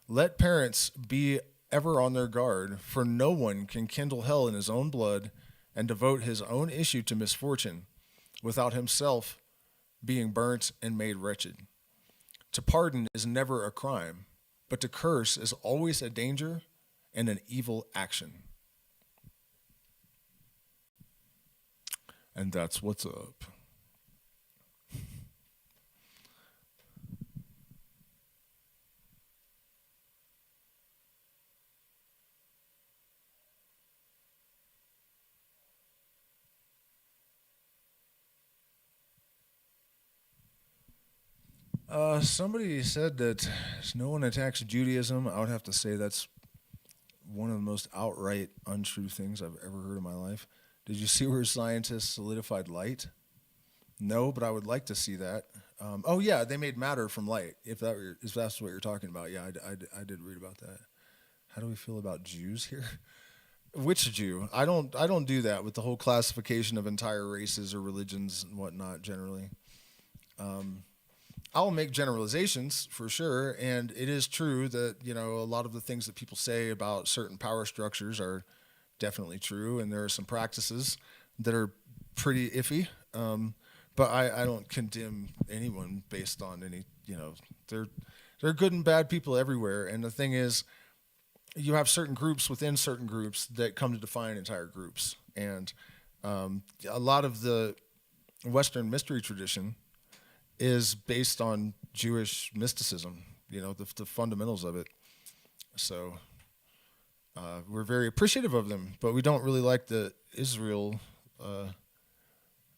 Let parents be ever on their guard, for no one can kindle hell in his own blood and devote his own issue to misfortune without himself being burnt and made wretched. To pardon is never a crime, but to curse is always a danger and an evil action. And that's what's up. Somebody said that no one attacks Judaism. I would have to say that's one of the most outright untrue things I've ever heard in my life. Did you see where scientists solidified light? No, but I would like to see that. Oh yeah, they made matter from light. If that's what you're talking about, yeah, I did read about that. How do we feel about Jews here? Which Jew? I don't do that with the whole classification of entire races or religions and whatnot. Generally. I'll make generalizations for sure, and it is true that, you know, a lot of the things that people say about certain power structures are definitely true, and there are some practices that are pretty iffy, but I don't condemn anyone based on any, you know, there are good and bad people everywhere, and the thing is, you have certain groups within certain groups that come to define entire groups, and a lot of the Western mystery tradition is based on Jewish mysticism, you know, the fundamentals of it. So we're very appreciative of them, but we don't really like the Israel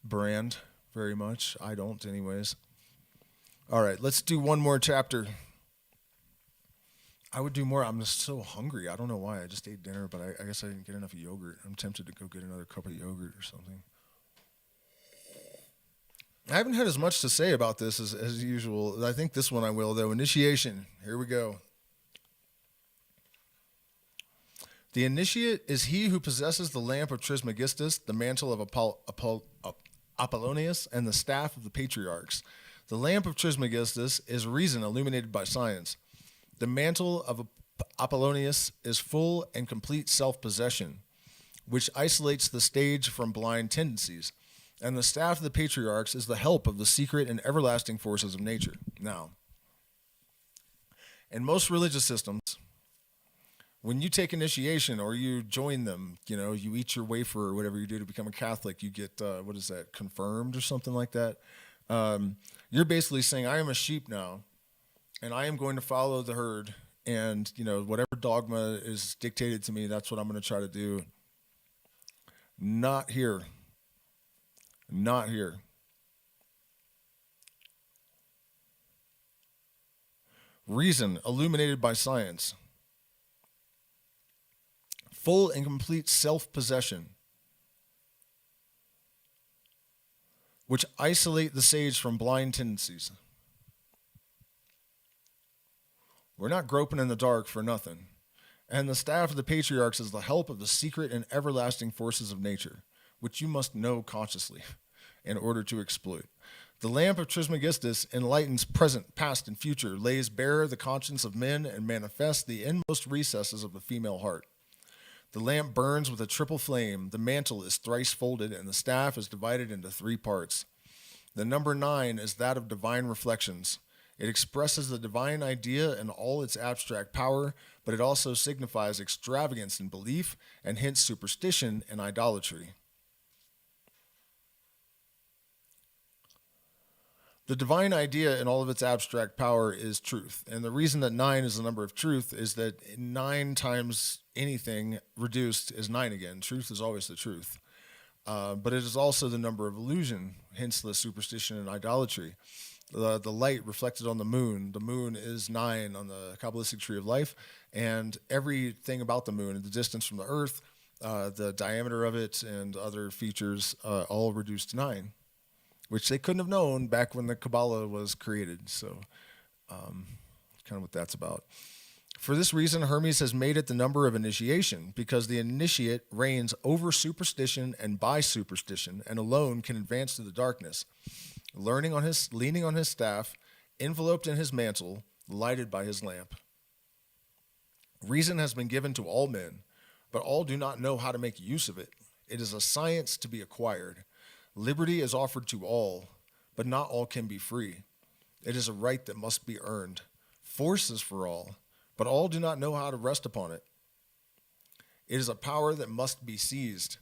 brand very much. I don't anyways. All right, let's do one more chapter. I would do more. I'm just so hungry. I don't know why. I just ate dinner, but I guess I didn't get enough yogurt. I'm tempted to go get another cup of yogurt or something. I haven't had as much to say about this as usual. I think this one I will, though. Initiation. Here we go. The initiate is he who possesses the lamp of Trismegistus, the mantle of Apollonius, and the staff of the patriarchs. The lamp of Trismegistus is reason illuminated by science. The mantle of Apollonius is full and complete self-possession, which isolates the stage from blind tendencies. And the staff of the patriarchs is the help of the secret and everlasting forces of nature. Now, in most religious systems, when you take initiation or you join them, you know, you eat your wafer or whatever you do to become a Catholic, you get, confirmed or something like that. You're basically saying, I am a sheep now, and I am going to follow the herd, and, you know, whatever dogma is dictated to me, that's what I'm going to try to do. Not here. Not here. Reason, illuminated by science. Full and complete self-possession, which isolate the sage from blind tendencies. We're not groping in the dark for nothing. And the staff of the patriarchs is the help of the secret and everlasting forces of nature, which you must know consciously in order to exploit. The lamp of Trismegistus enlightens present, past, and future, lays bare the conscience of men, and manifests the inmost recesses of the female heart. The lamp burns with a triple flame, the mantle is thrice folded, and the staff is divided into 3 parts. The number 9 is that of divine reflections. It expresses the divine idea in all its abstract power, but it also signifies extravagance in belief and hence superstition and idolatry. The divine idea in all of its abstract power is truth. And the reason that 9 is the number of truth is that 9 times anything reduced is 9 again. Truth is always the truth. But it is also the number of illusion, hence the superstition and idolatry. The light reflected on the moon is 9 on the Kabbalistic tree of life, and everything about the moon, the distance from the earth, the diameter of it, and other features, all reduced to 9, which they couldn't have known back when the Kabbalah was created. So kind of what that's about. For this reason, Hermes has made it the number of initiation, because the initiate reigns over superstition and by superstition, and alone can advance to the darkness. Leaning on his staff, enveloped in his mantle, lighted by his lamp. Reason has been given to all men, but all do not know how to make use of it. It is a science to be acquired. Liberty is offered to all, but not all can be free. It is a right that must be earned. Force is for all, but all do not know how to rest upon it. It is a power that must be seized.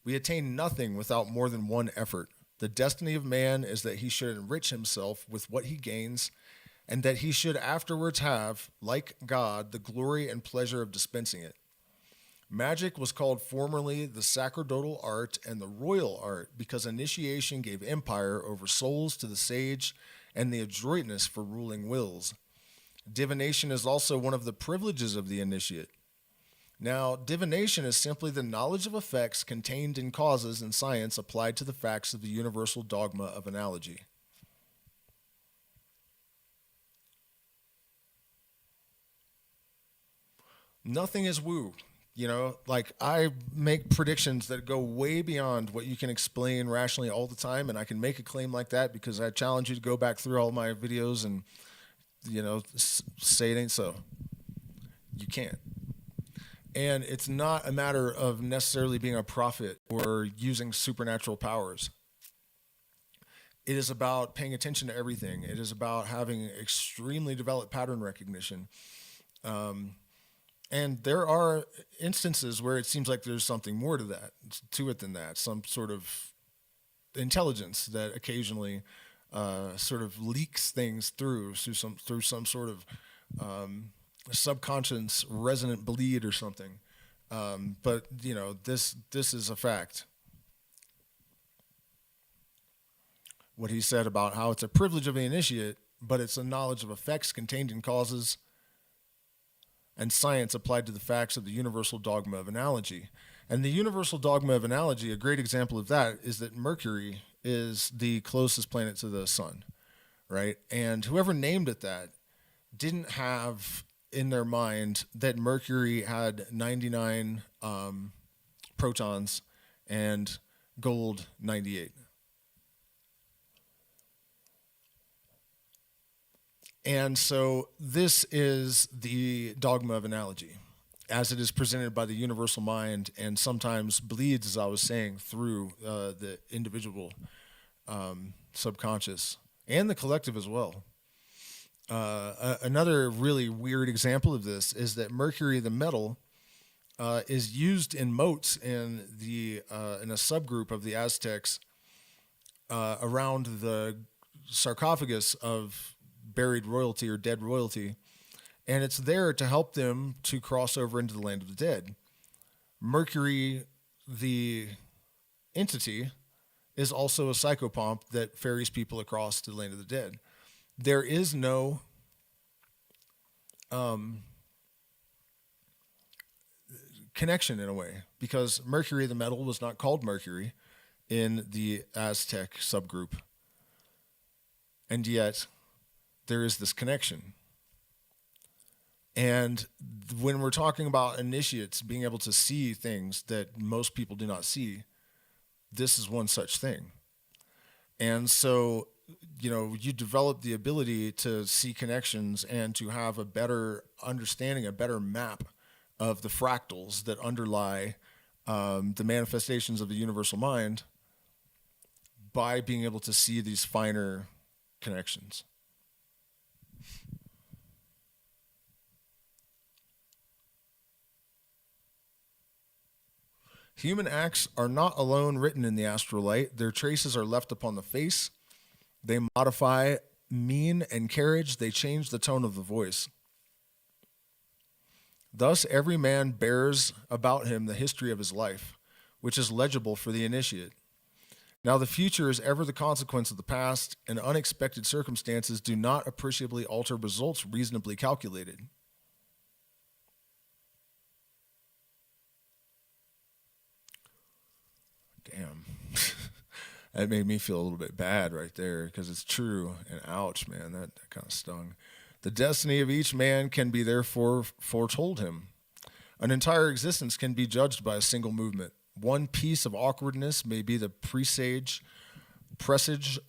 We attain nothing without more than one effort. The destiny of man is that he should enrich himself with what he gains, and that he should afterwards have, like God, the glory and pleasure of dispensing it. Magic was called formerly the sacerdotal art and the royal art, because initiation gave empire over souls to the sage and the adroitness for ruling wills. Divination is also one of the privileges of the initiate. Now, divination is simply the knowledge of effects contained in causes in science applied to the facts of the universal dogma of analogy. Nothing is woo. Like I make predictions that go way beyond what you can explain rationally all the time, and I can make a claim like that because I challenge you to go back through all my videos and, say it ain't so. You can't. And it's not a matter of necessarily being a prophet or using supernatural powers. It is about paying attention to everything. It is about having extremely developed pattern recognition. And there are instances where it seems like there's something more to it than that, some sort of intelligence that occasionally sort of leaks things through some sort of subconscious resonant bleed or something. But this is a fact. What he said about how it's a privilege of the initiate, but it's a knowledge of effects contained in causes and science applied to the facts of the universal dogma of analogy. And the universal dogma of analogy, a great example of that is that Mercury is the closest planet to the sun, right? And whoever named it that didn't have in their mind that Mercury had 99 protons and gold 98. And so this is the dogma of analogy as it is presented by the universal mind, and sometimes bleeds, as I was saying, through the individual subconscious and the collective as well. Another really weird example of this is that Mercury, the metal, is used in moats in a subgroup of the Aztecs around the sarcophagus of buried royalty or dead royalty, And it's there to help them to cross over into the land of the dead. Mercury, the entity, is also a psychopomp that ferries people across to the land of the dead. There is no connection in a way, because Mercury, the metal, was not called Mercury in the Aztec subgroup. And yet, there is this connection. And when we're talking about initiates being able to see things that most people do not see, this is one such thing. And so, you develop the ability to see connections and to have a better understanding, a better map of the fractals that underlie the manifestations of the universal mind by being able to see these finer connections. Human acts are not alone written in the astral light. Their traces are left upon the face. They modify mien and carriage. They change the tone of the voice. Thus, every man bears about him the history of his life, which is legible for the initiate. Now, the future is ever the consequence of the past, and unexpected circumstances do not appreciably alter results reasonably calculated. Damn. That made me feel a little bit bad right there, because it's true, and ouch, man, that kind of stung. The destiny of each man can be therefore foretold him. An entire existence can be judged by a single movement. One piece of awkwardness may be the presage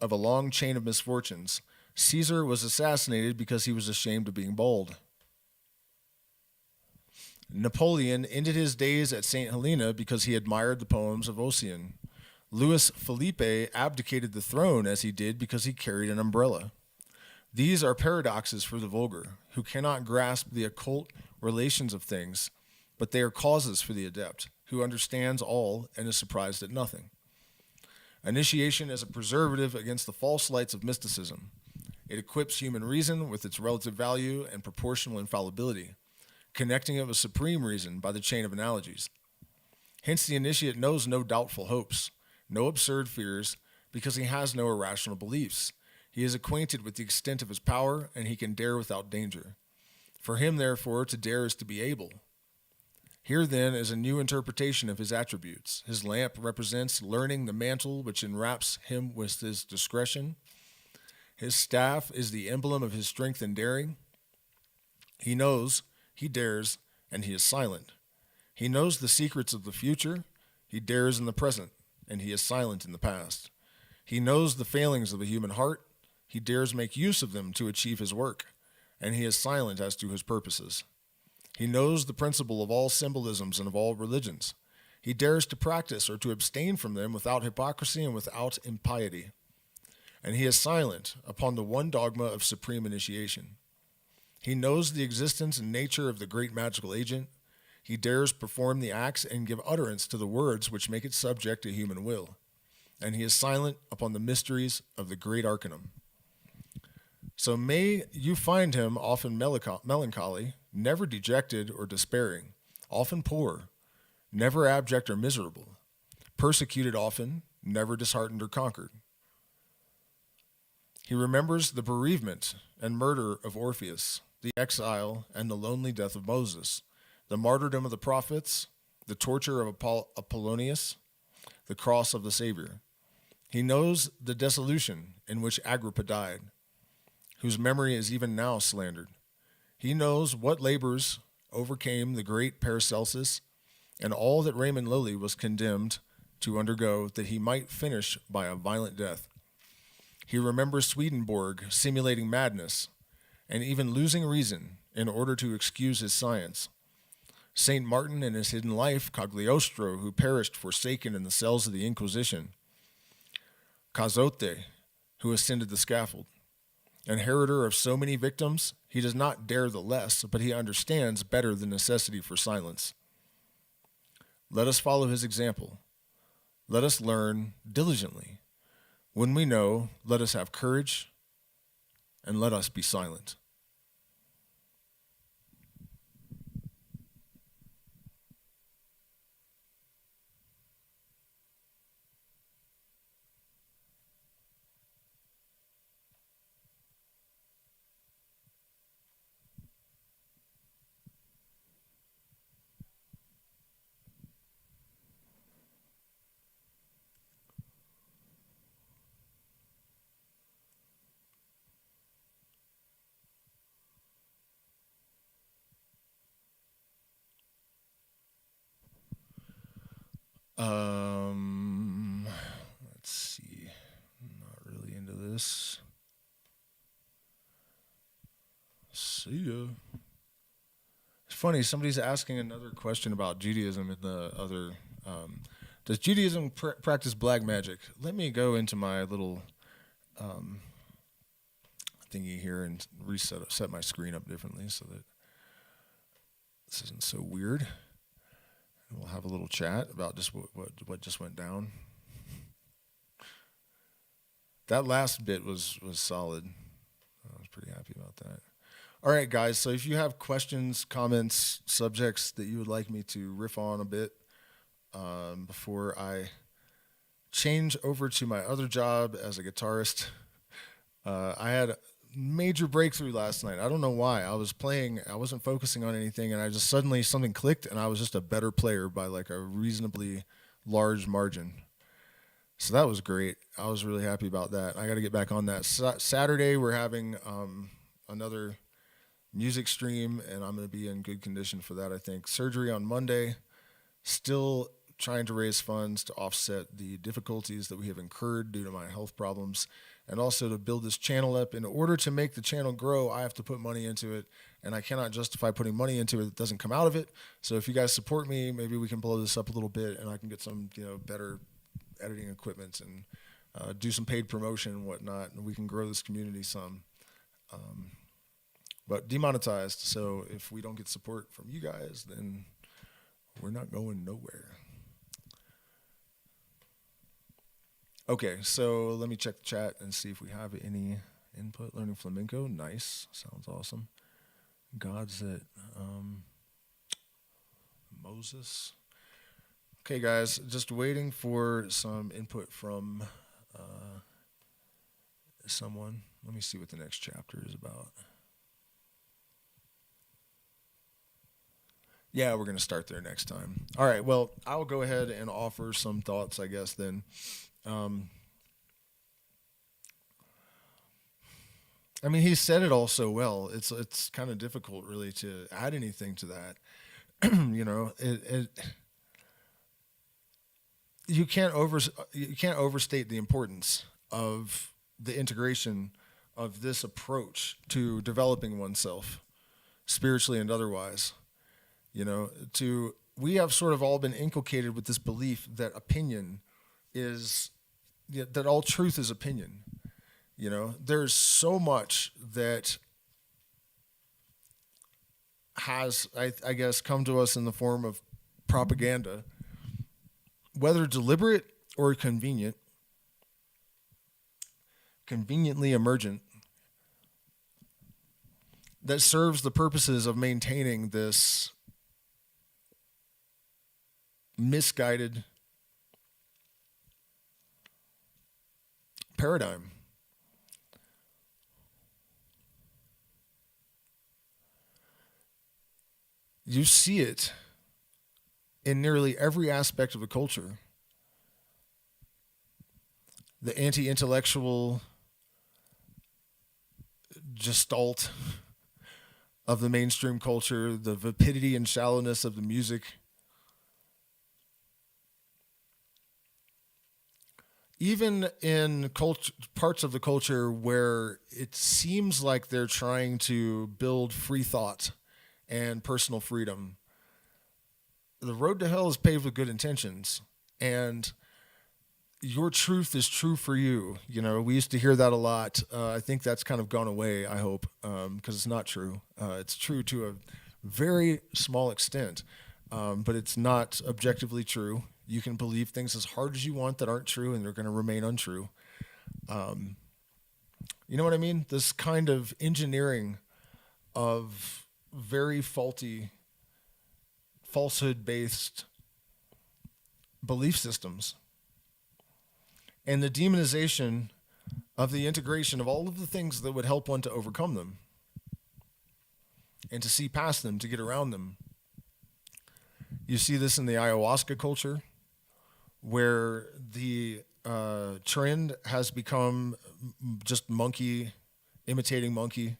of a long chain of misfortunes. Caesar was assassinated because he was ashamed of being bald. Napoleon ended his days at St. Helena because he admired the poems of Ossian. Louis Philippe abdicated the throne as he did because he carried an umbrella. These are paradoxes for the vulgar, who cannot grasp the occult relations of things, but they are causes for the adept, who understands all and is surprised at nothing. Initiation is a preservative against the false lights of mysticism. It equips human reason with its relative value and proportional infallibility, connecting it with supreme reason by the chain of analogies. Hence, the initiate knows no doubtful hopes, no absurd fears, because he has no irrational beliefs. He is acquainted with the extent of his power, and he can dare without danger. For him, therefore, to dare is to be able. Here, then, is a new interpretation of his attributes. His lamp represents learning, the mantle which enwraps him with his discretion. His staff is the emblem of his strength and daring. He knows, he dares, and he is silent. He knows the secrets of the future. He dares in the present, and he is silent in the past. He knows the failings of the human heart. He dares make use of them to achieve his work, and he is silent as to his purposes. He knows the principle of all symbolisms and of all religions. He dares to practice or to abstain from them without hypocrisy and without impiety. And he is silent upon the one dogma of supreme initiation. He knows the existence and nature of the great magical agent. He dares perform the acts and give utterance to the words which make it subject to human will. And he is silent upon the mysteries of the great arcanum. So may you find him often melancholy, never dejected or despairing, often poor, never abject or miserable, persecuted often, never disheartened or conquered. He remembers the bereavement and murder of Orpheus, the exile and the lonely death of Moses, the martyrdom of the prophets, the torture of Apollonius, the cross of the Savior. He knows the dissolution in which Agrippa died, whose memory is even now slandered. He knows what labors overcame the great Paracelsus and all that Raymond Lilly was condemned to undergo that he might finish by a violent death. He remembers Swedenborg simulating madness and even losing reason in order to excuse his science. St. Martin in his hidden life, Cagliostro, who perished forsaken in the cells of the Inquisition. Cazotte, who ascended the scaffold. Inheritor of so many victims, he does not dare the less, but he understands better the necessity for silence. Let us follow his example. Let us learn diligently. When we know, let us have courage, and let us be silent. Let's see. I'm not really into this. See ya. It's funny, somebody's asking another question about Judaism in the other. Does Judaism practice black magic? Let me go into my little thingy here and set my screen up differently so that this isn't so weird. And we'll have a little chat about just what just went down. That last bit was solid. I was pretty happy about that. All right, guys, so if you have questions, comments, subjects that you would like me to riff on a bit before I change over to my other job as a guitarist. I had a major breakthrough last night. I don't know why. I was playing, I wasn't focusing on anything, and I just suddenly something clicked, and I was just a better player by like a reasonably large margin. So that was great. I was really happy about that. I got to get back on that. Saturday, we're having another music stream, and I'm going to be in good condition for that, I think. Surgery on Monday. Still trying to raise funds to offset the difficulties that we have incurred due to my health problems, and also to build this channel up. In order to make the channel grow, I have to put money into it, and I cannot justify putting money into it that doesn't come out of it. So if you guys support me, maybe we can blow this up a little bit, and I can get some, better editing equipment and do some paid promotion and whatnot, and we can grow this community some. But demonetized, so if we don't get support from you guys, then we're not going nowhere. Okay, so let me check the chat and see if we have any input. Learning flamenco, nice, sounds awesome. Gods that Moses. Okay, guys, just waiting for some input from someone. Let me see what the next chapter is about. Yeah, we're going to start there next time. All right, well, I'll go ahead and offer some thoughts, I guess, then. I mean, he said it all so well. It's kind of difficult, really, to add anything to that. You can't overstate the importance of the integration of this approach to developing oneself, spiritually and otherwise. We have sort of all been inculcated with this belief that opinion is, that all truth is opinion. There's so much that has, I guess, come to us in the form of propaganda, whether deliberate or conveniently emergent, that serves the purposes of maintaining this misguided paradigm. You see it in nearly every aspect of the culture. The anti-intellectual gestalt of the mainstream culture, the vapidity and shallowness of the music. Even in parts of the culture where it seems like they're trying to build free thought and personal freedom, the road to hell is paved with good intentions, and your truth is true for you. We used to hear that a lot. I think that's kind of gone away, I hope, because it's not true. It's true to a very small extent, but it's not objectively true. You can believe things as hard as you want that aren't true, and they're going to remain untrue. You know what I mean? This kind of engineering of very faulty, falsehood-based belief systems, and the demonization of the integration of all of the things that would help one to overcome them and to see past them, to get around them. You see this in the ayahuasca culture, where the trend has become just monkey, imitating monkey,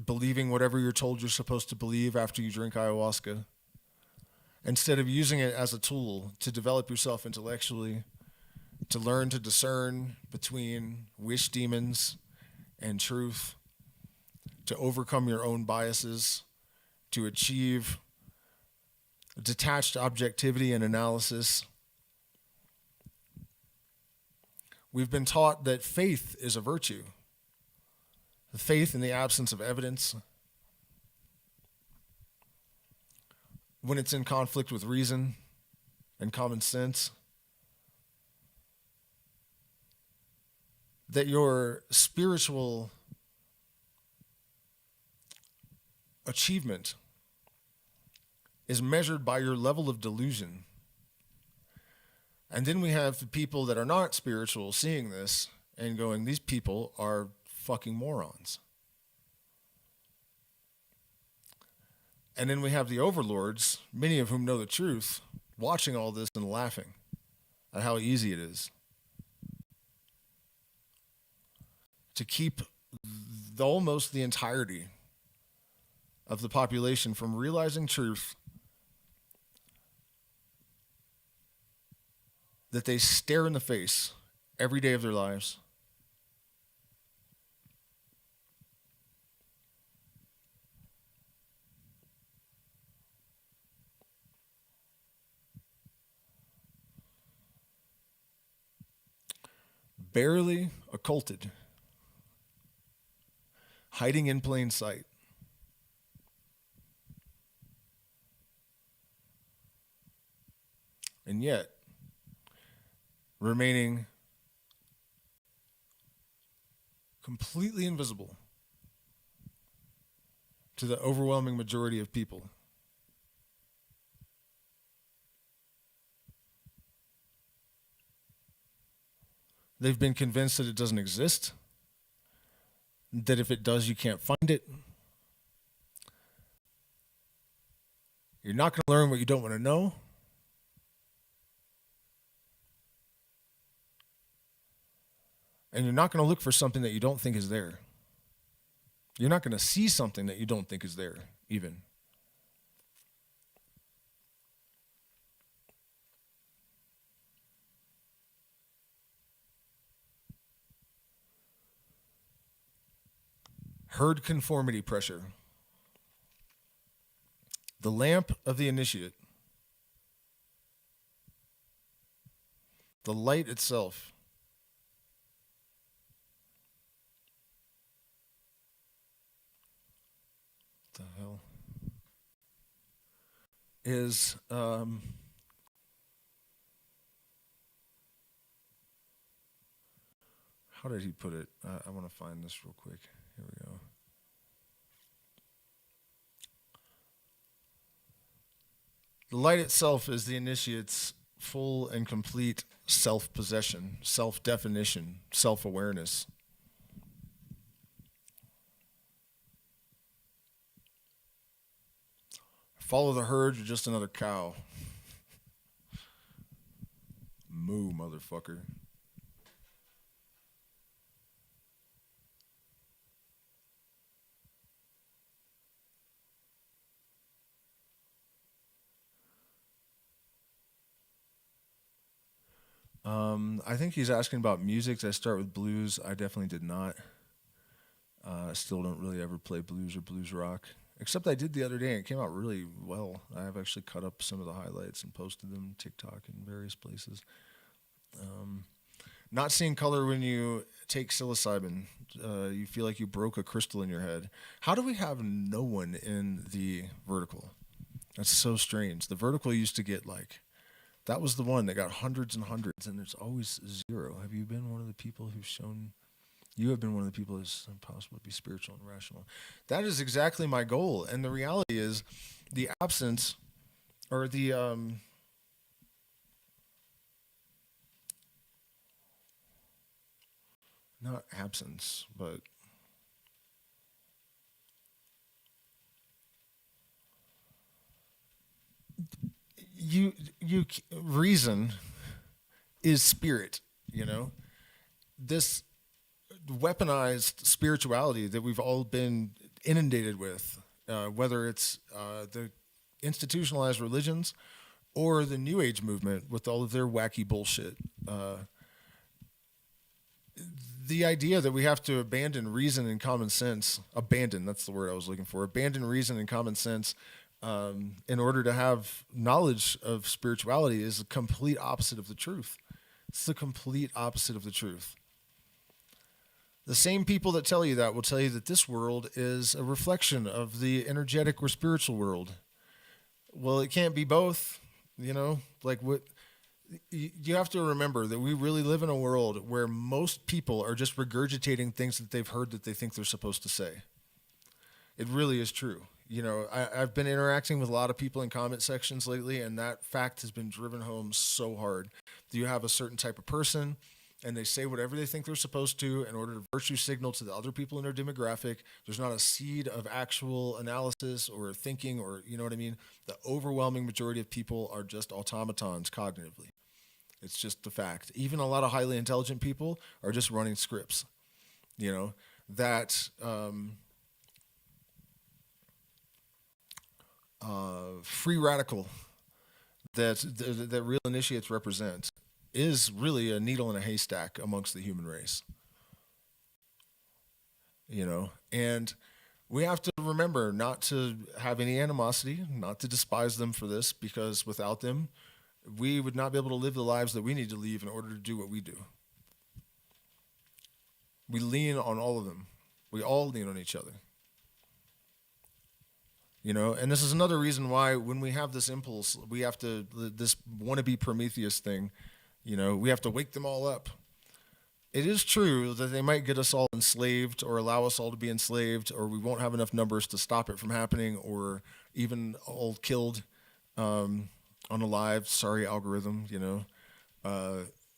believing whatever you're told you're supposed to believe after you drink ayahuasca. instead of using it as a tool to develop yourself intellectually, to learn to discern between wish demons and truth, to overcome your own biases, to achieve detached objectivity and analysis. We've been taught that faith is a virtue. The faith in the absence of evidence, when it's in conflict with reason and common sense, that your spiritual achievement is measured by your level of delusion. And then we have the people that are not spiritual seeing this and going, these people are fucking morons. And then we have the overlords, many of whom know the truth, watching all this and laughing at how easy it is to keep almost the entirety of the population from realizing truth that they stare in the face every day of their lives. Barely occulted, hiding in plain sight. And yet, remaining completely invisible to the overwhelming majority of people. They've been convinced that it doesn't exist, that if it does, you can't find it. You're not going to learn what you don't want to know. And you're not going to look for something that you don't think is there. You're not going to see something that you don't think is there, even. Herd conformity pressure. The lamp of the initiate. The light itself. What the hell? Is how did he put it? I want to find this real quick. Here we go. The light itself is the initiate's full and complete self-possession, self-definition, self-awareness. Follow the herd, you're just another cow. Moo, motherfucker. I think he's asking about music. Did I start with blues? I definitely did not. I still don't really ever play blues or blues rock. Except I did the other day, and it came out really well. I have actually cut up some of the highlights and posted them on TikTok and various places. Not seeing color when you take psilocybin. You feel like you broke a crystal in your head. How do we have no one in the vertical? That's so strange. The vertical used to get like, that was the one that got hundreds and hundreds, and there's always zero. Have you been one of the people who's shown... You have been one of the people who's impossible to be spiritual and rational. That is exactly my goal. And the reality is the absence or the not absence, but you reason is spirit, you know? This weaponized spirituality that we've all been inundated with, whether it's the institutionalized religions or the New Age movement with all of their wacky bullshit. The idea that we have to abandon reason and common sense, that's the word I was looking for, abandon reason and common sense in order to have knowledge of spirituality is the complete opposite of the truth. It's the complete opposite of the truth. The same people that tell you that will tell you that this world is a reflection of the energetic or spiritual world. Well, it can't be both, like what you have to remember that we really live in a world where most people are just regurgitating things that they've heard that they think they're supposed to say. It really is true. I've been interacting with a lot of people in comment sections lately, and that fact has been driven home so hard. You have a certain type of person, and they say whatever they think they're supposed to in order to virtue signal to the other people in their demographic. There's not a seed of actual analysis or thinking or, you know what I mean? The overwhelming majority of people are just automatons cognitively. It's just the fact. Even a lot of highly intelligent people are just running scripts, that free radical that real initiates represent is really a needle in a haystack amongst the human race. And we have to remember not to have any animosity, not to despise them for this, because without them, we would not be able to live the lives that we need to live in order to do what we do. We lean on all of them. We all lean on each other. And this is another reason why when we have this impulse, we have to, this wannabe Prometheus thing, we have to wake them all up. It is true that they might get us all enslaved or allow us all to be enslaved, or we won't have enough numbers to stop it from happening, or even all killed, unalive. Sorry, algorithm,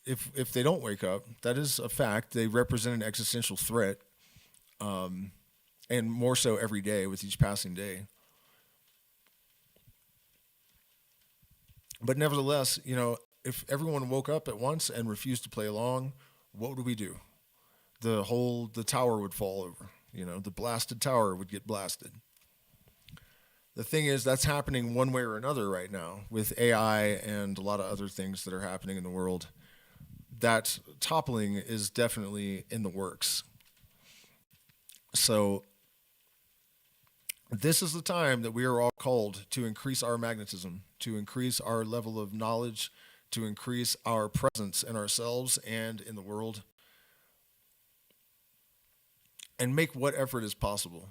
if they don't wake up, that is a fact. They represent an existential threat, and more so every day with each passing day. But nevertheless, if everyone woke up at once and refused to play along, what would we do? The tower would fall over. The blasted tower would get blasted. The thing is, that's happening one way or another right now with AI and a lot of other things that are happening in the world. That toppling is definitely in the works. So this is the time that we are all called to increase our magnetism, to increase our level of knowledge, to increase our presence in ourselves and in the world, and make what effort is possible.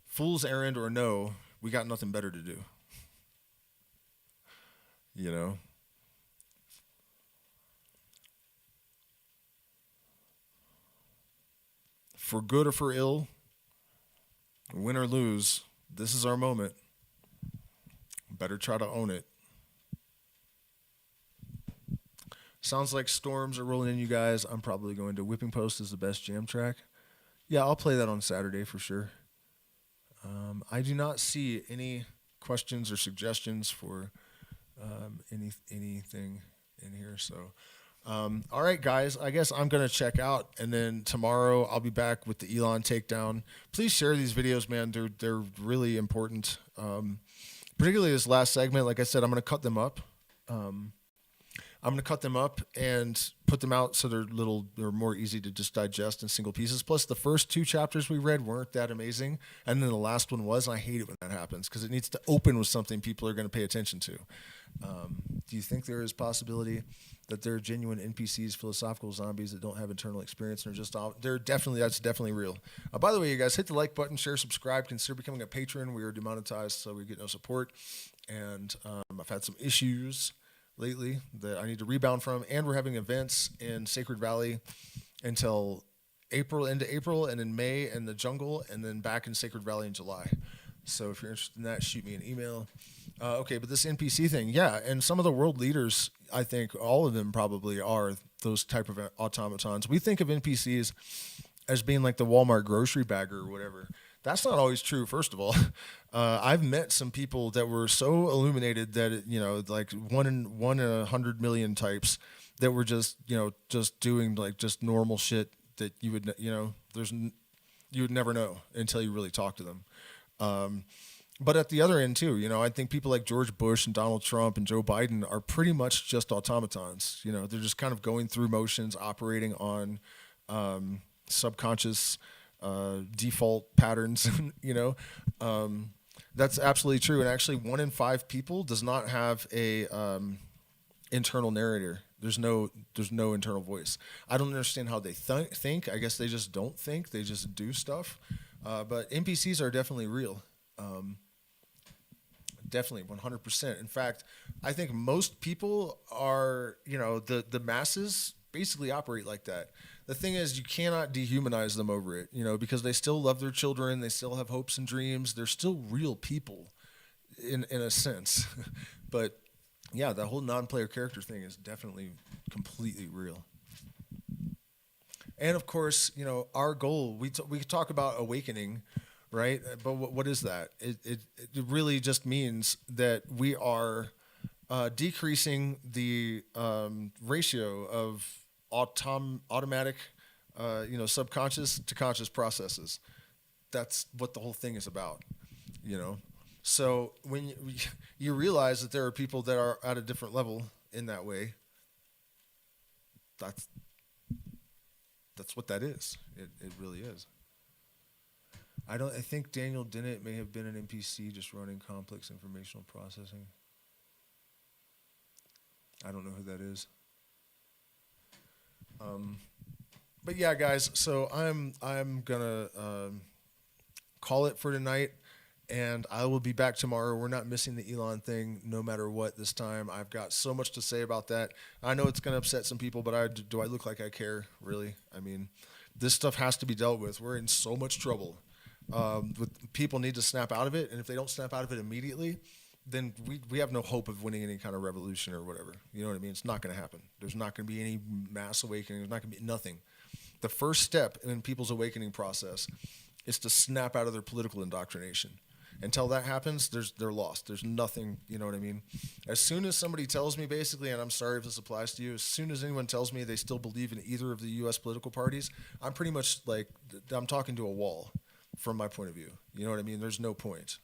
Fool's errand or no, we got nothing better to do. For good or for ill, win or lose, this is our moment. Better try to own it. Sounds like storms are rolling in, you guys. I'm probably going to Whipping Post as the best jam track. Yeah, I'll play that on Saturday for sure. I do not see any questions or suggestions for anything in here. So, all right, guys, I guess I'm going to check out, and then tomorrow I'll be back with the Elon takedown. Please share these videos, man. They're really important. Particularly this last segment. Like I said, I'm going to cut them up. I'm going to cut them up and put them out so they're more easy to just digest in single pieces. Plus, the first 2 chapters we read weren't that amazing, and then the last one was. And I hate it when that happens because it needs to open with something people are going to pay attention to. Do you think there is possibility that there are genuine NPCs, philosophical zombies that don't have internal experience and are just out? That's definitely real. By the way, you guys, hit the like button, share, subscribe, consider becoming a patron. We are demonetized, so we get no support, and I've had some issues lately that I need to rebound from, and we're having events in Sacred Valley until into April, and in May in the jungle, and then back in Sacred Valley in July. So if you're interested in that, shoot me an email. Okay, but this NPC thing, yeah, and some of the world leaders, I think all of them probably are those type of automatons. We think of NPCs as being like the Walmart grocery bagger or whatever. That's not always true, first of all. I've met some people that were so illuminated that, like one in 100 million types that were just doing like just normal shit that you would, you would never know until you really talk to them. But at the other end too, I think people like George Bush and Donald Trump and Joe Biden are pretty much just automatons. They're just kind of going through motions, operating on subconscious default patterns. That's absolutely true. And actually, 1 in 5 people does not have a internal narrator. There's no internal voice. I don't understand how they think. I guess they just don't think. They just do stuff. But NPCs are definitely real. Definitely 100%. In fact, I think most people are, the masses basically operate like that. The thing is, you cannot dehumanize them over it, because they still love their children. They still have hopes and dreams. They're still real people in a sense. But yeah, the whole non-player character thing is definitely completely real. And of course, our goal, we could talk about awakening, right? But what is that? It really just means that we are decreasing the ratio of automatic, subconscious to conscious processes. That's what the whole thing is about, So when you realize that there are people that are at a different level in that way, that's what that is. It really is. I think Daniel Dennett may have been an NPC just running complex informational processing. I don't know who that is. But yeah, guys. So I'm gonna call it for tonight, and I will be back tomorrow. We're not missing the Elon thing, no matter what. This time, I've got so much to say about that. I know it's gonna upset some people, but do I look like I care? Really? I mean, this stuff has to be dealt with. We're in so much trouble. People need to snap out of it, and if they don't snap out of it immediately, then we have no hope of winning any kind of revolution or whatever. You know what I mean? It's not going to happen. There's not going to be any mass awakening. There's not going to be nothing. The first step in people's awakening process is to snap out of their political indoctrination. Until that happens, they're lost. There's nothing, you know what I mean? As soon as somebody tells me, basically, and I'm sorry if this applies to you, as soon as anyone tells me they still believe in either of the U.S. political parties, I'm pretty much like, I'm talking to a wall from my point of view. You know what I mean? There's no point,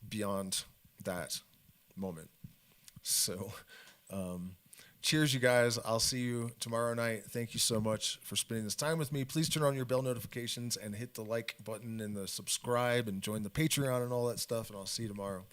beyond that moment. So, cheers, you guys. I'll see you tomorrow night. Thank you so much for spending this time with me. Please turn on your bell notifications and hit the like button and the subscribe and join the Patreon and all that stuff, and I'll see you tomorrow.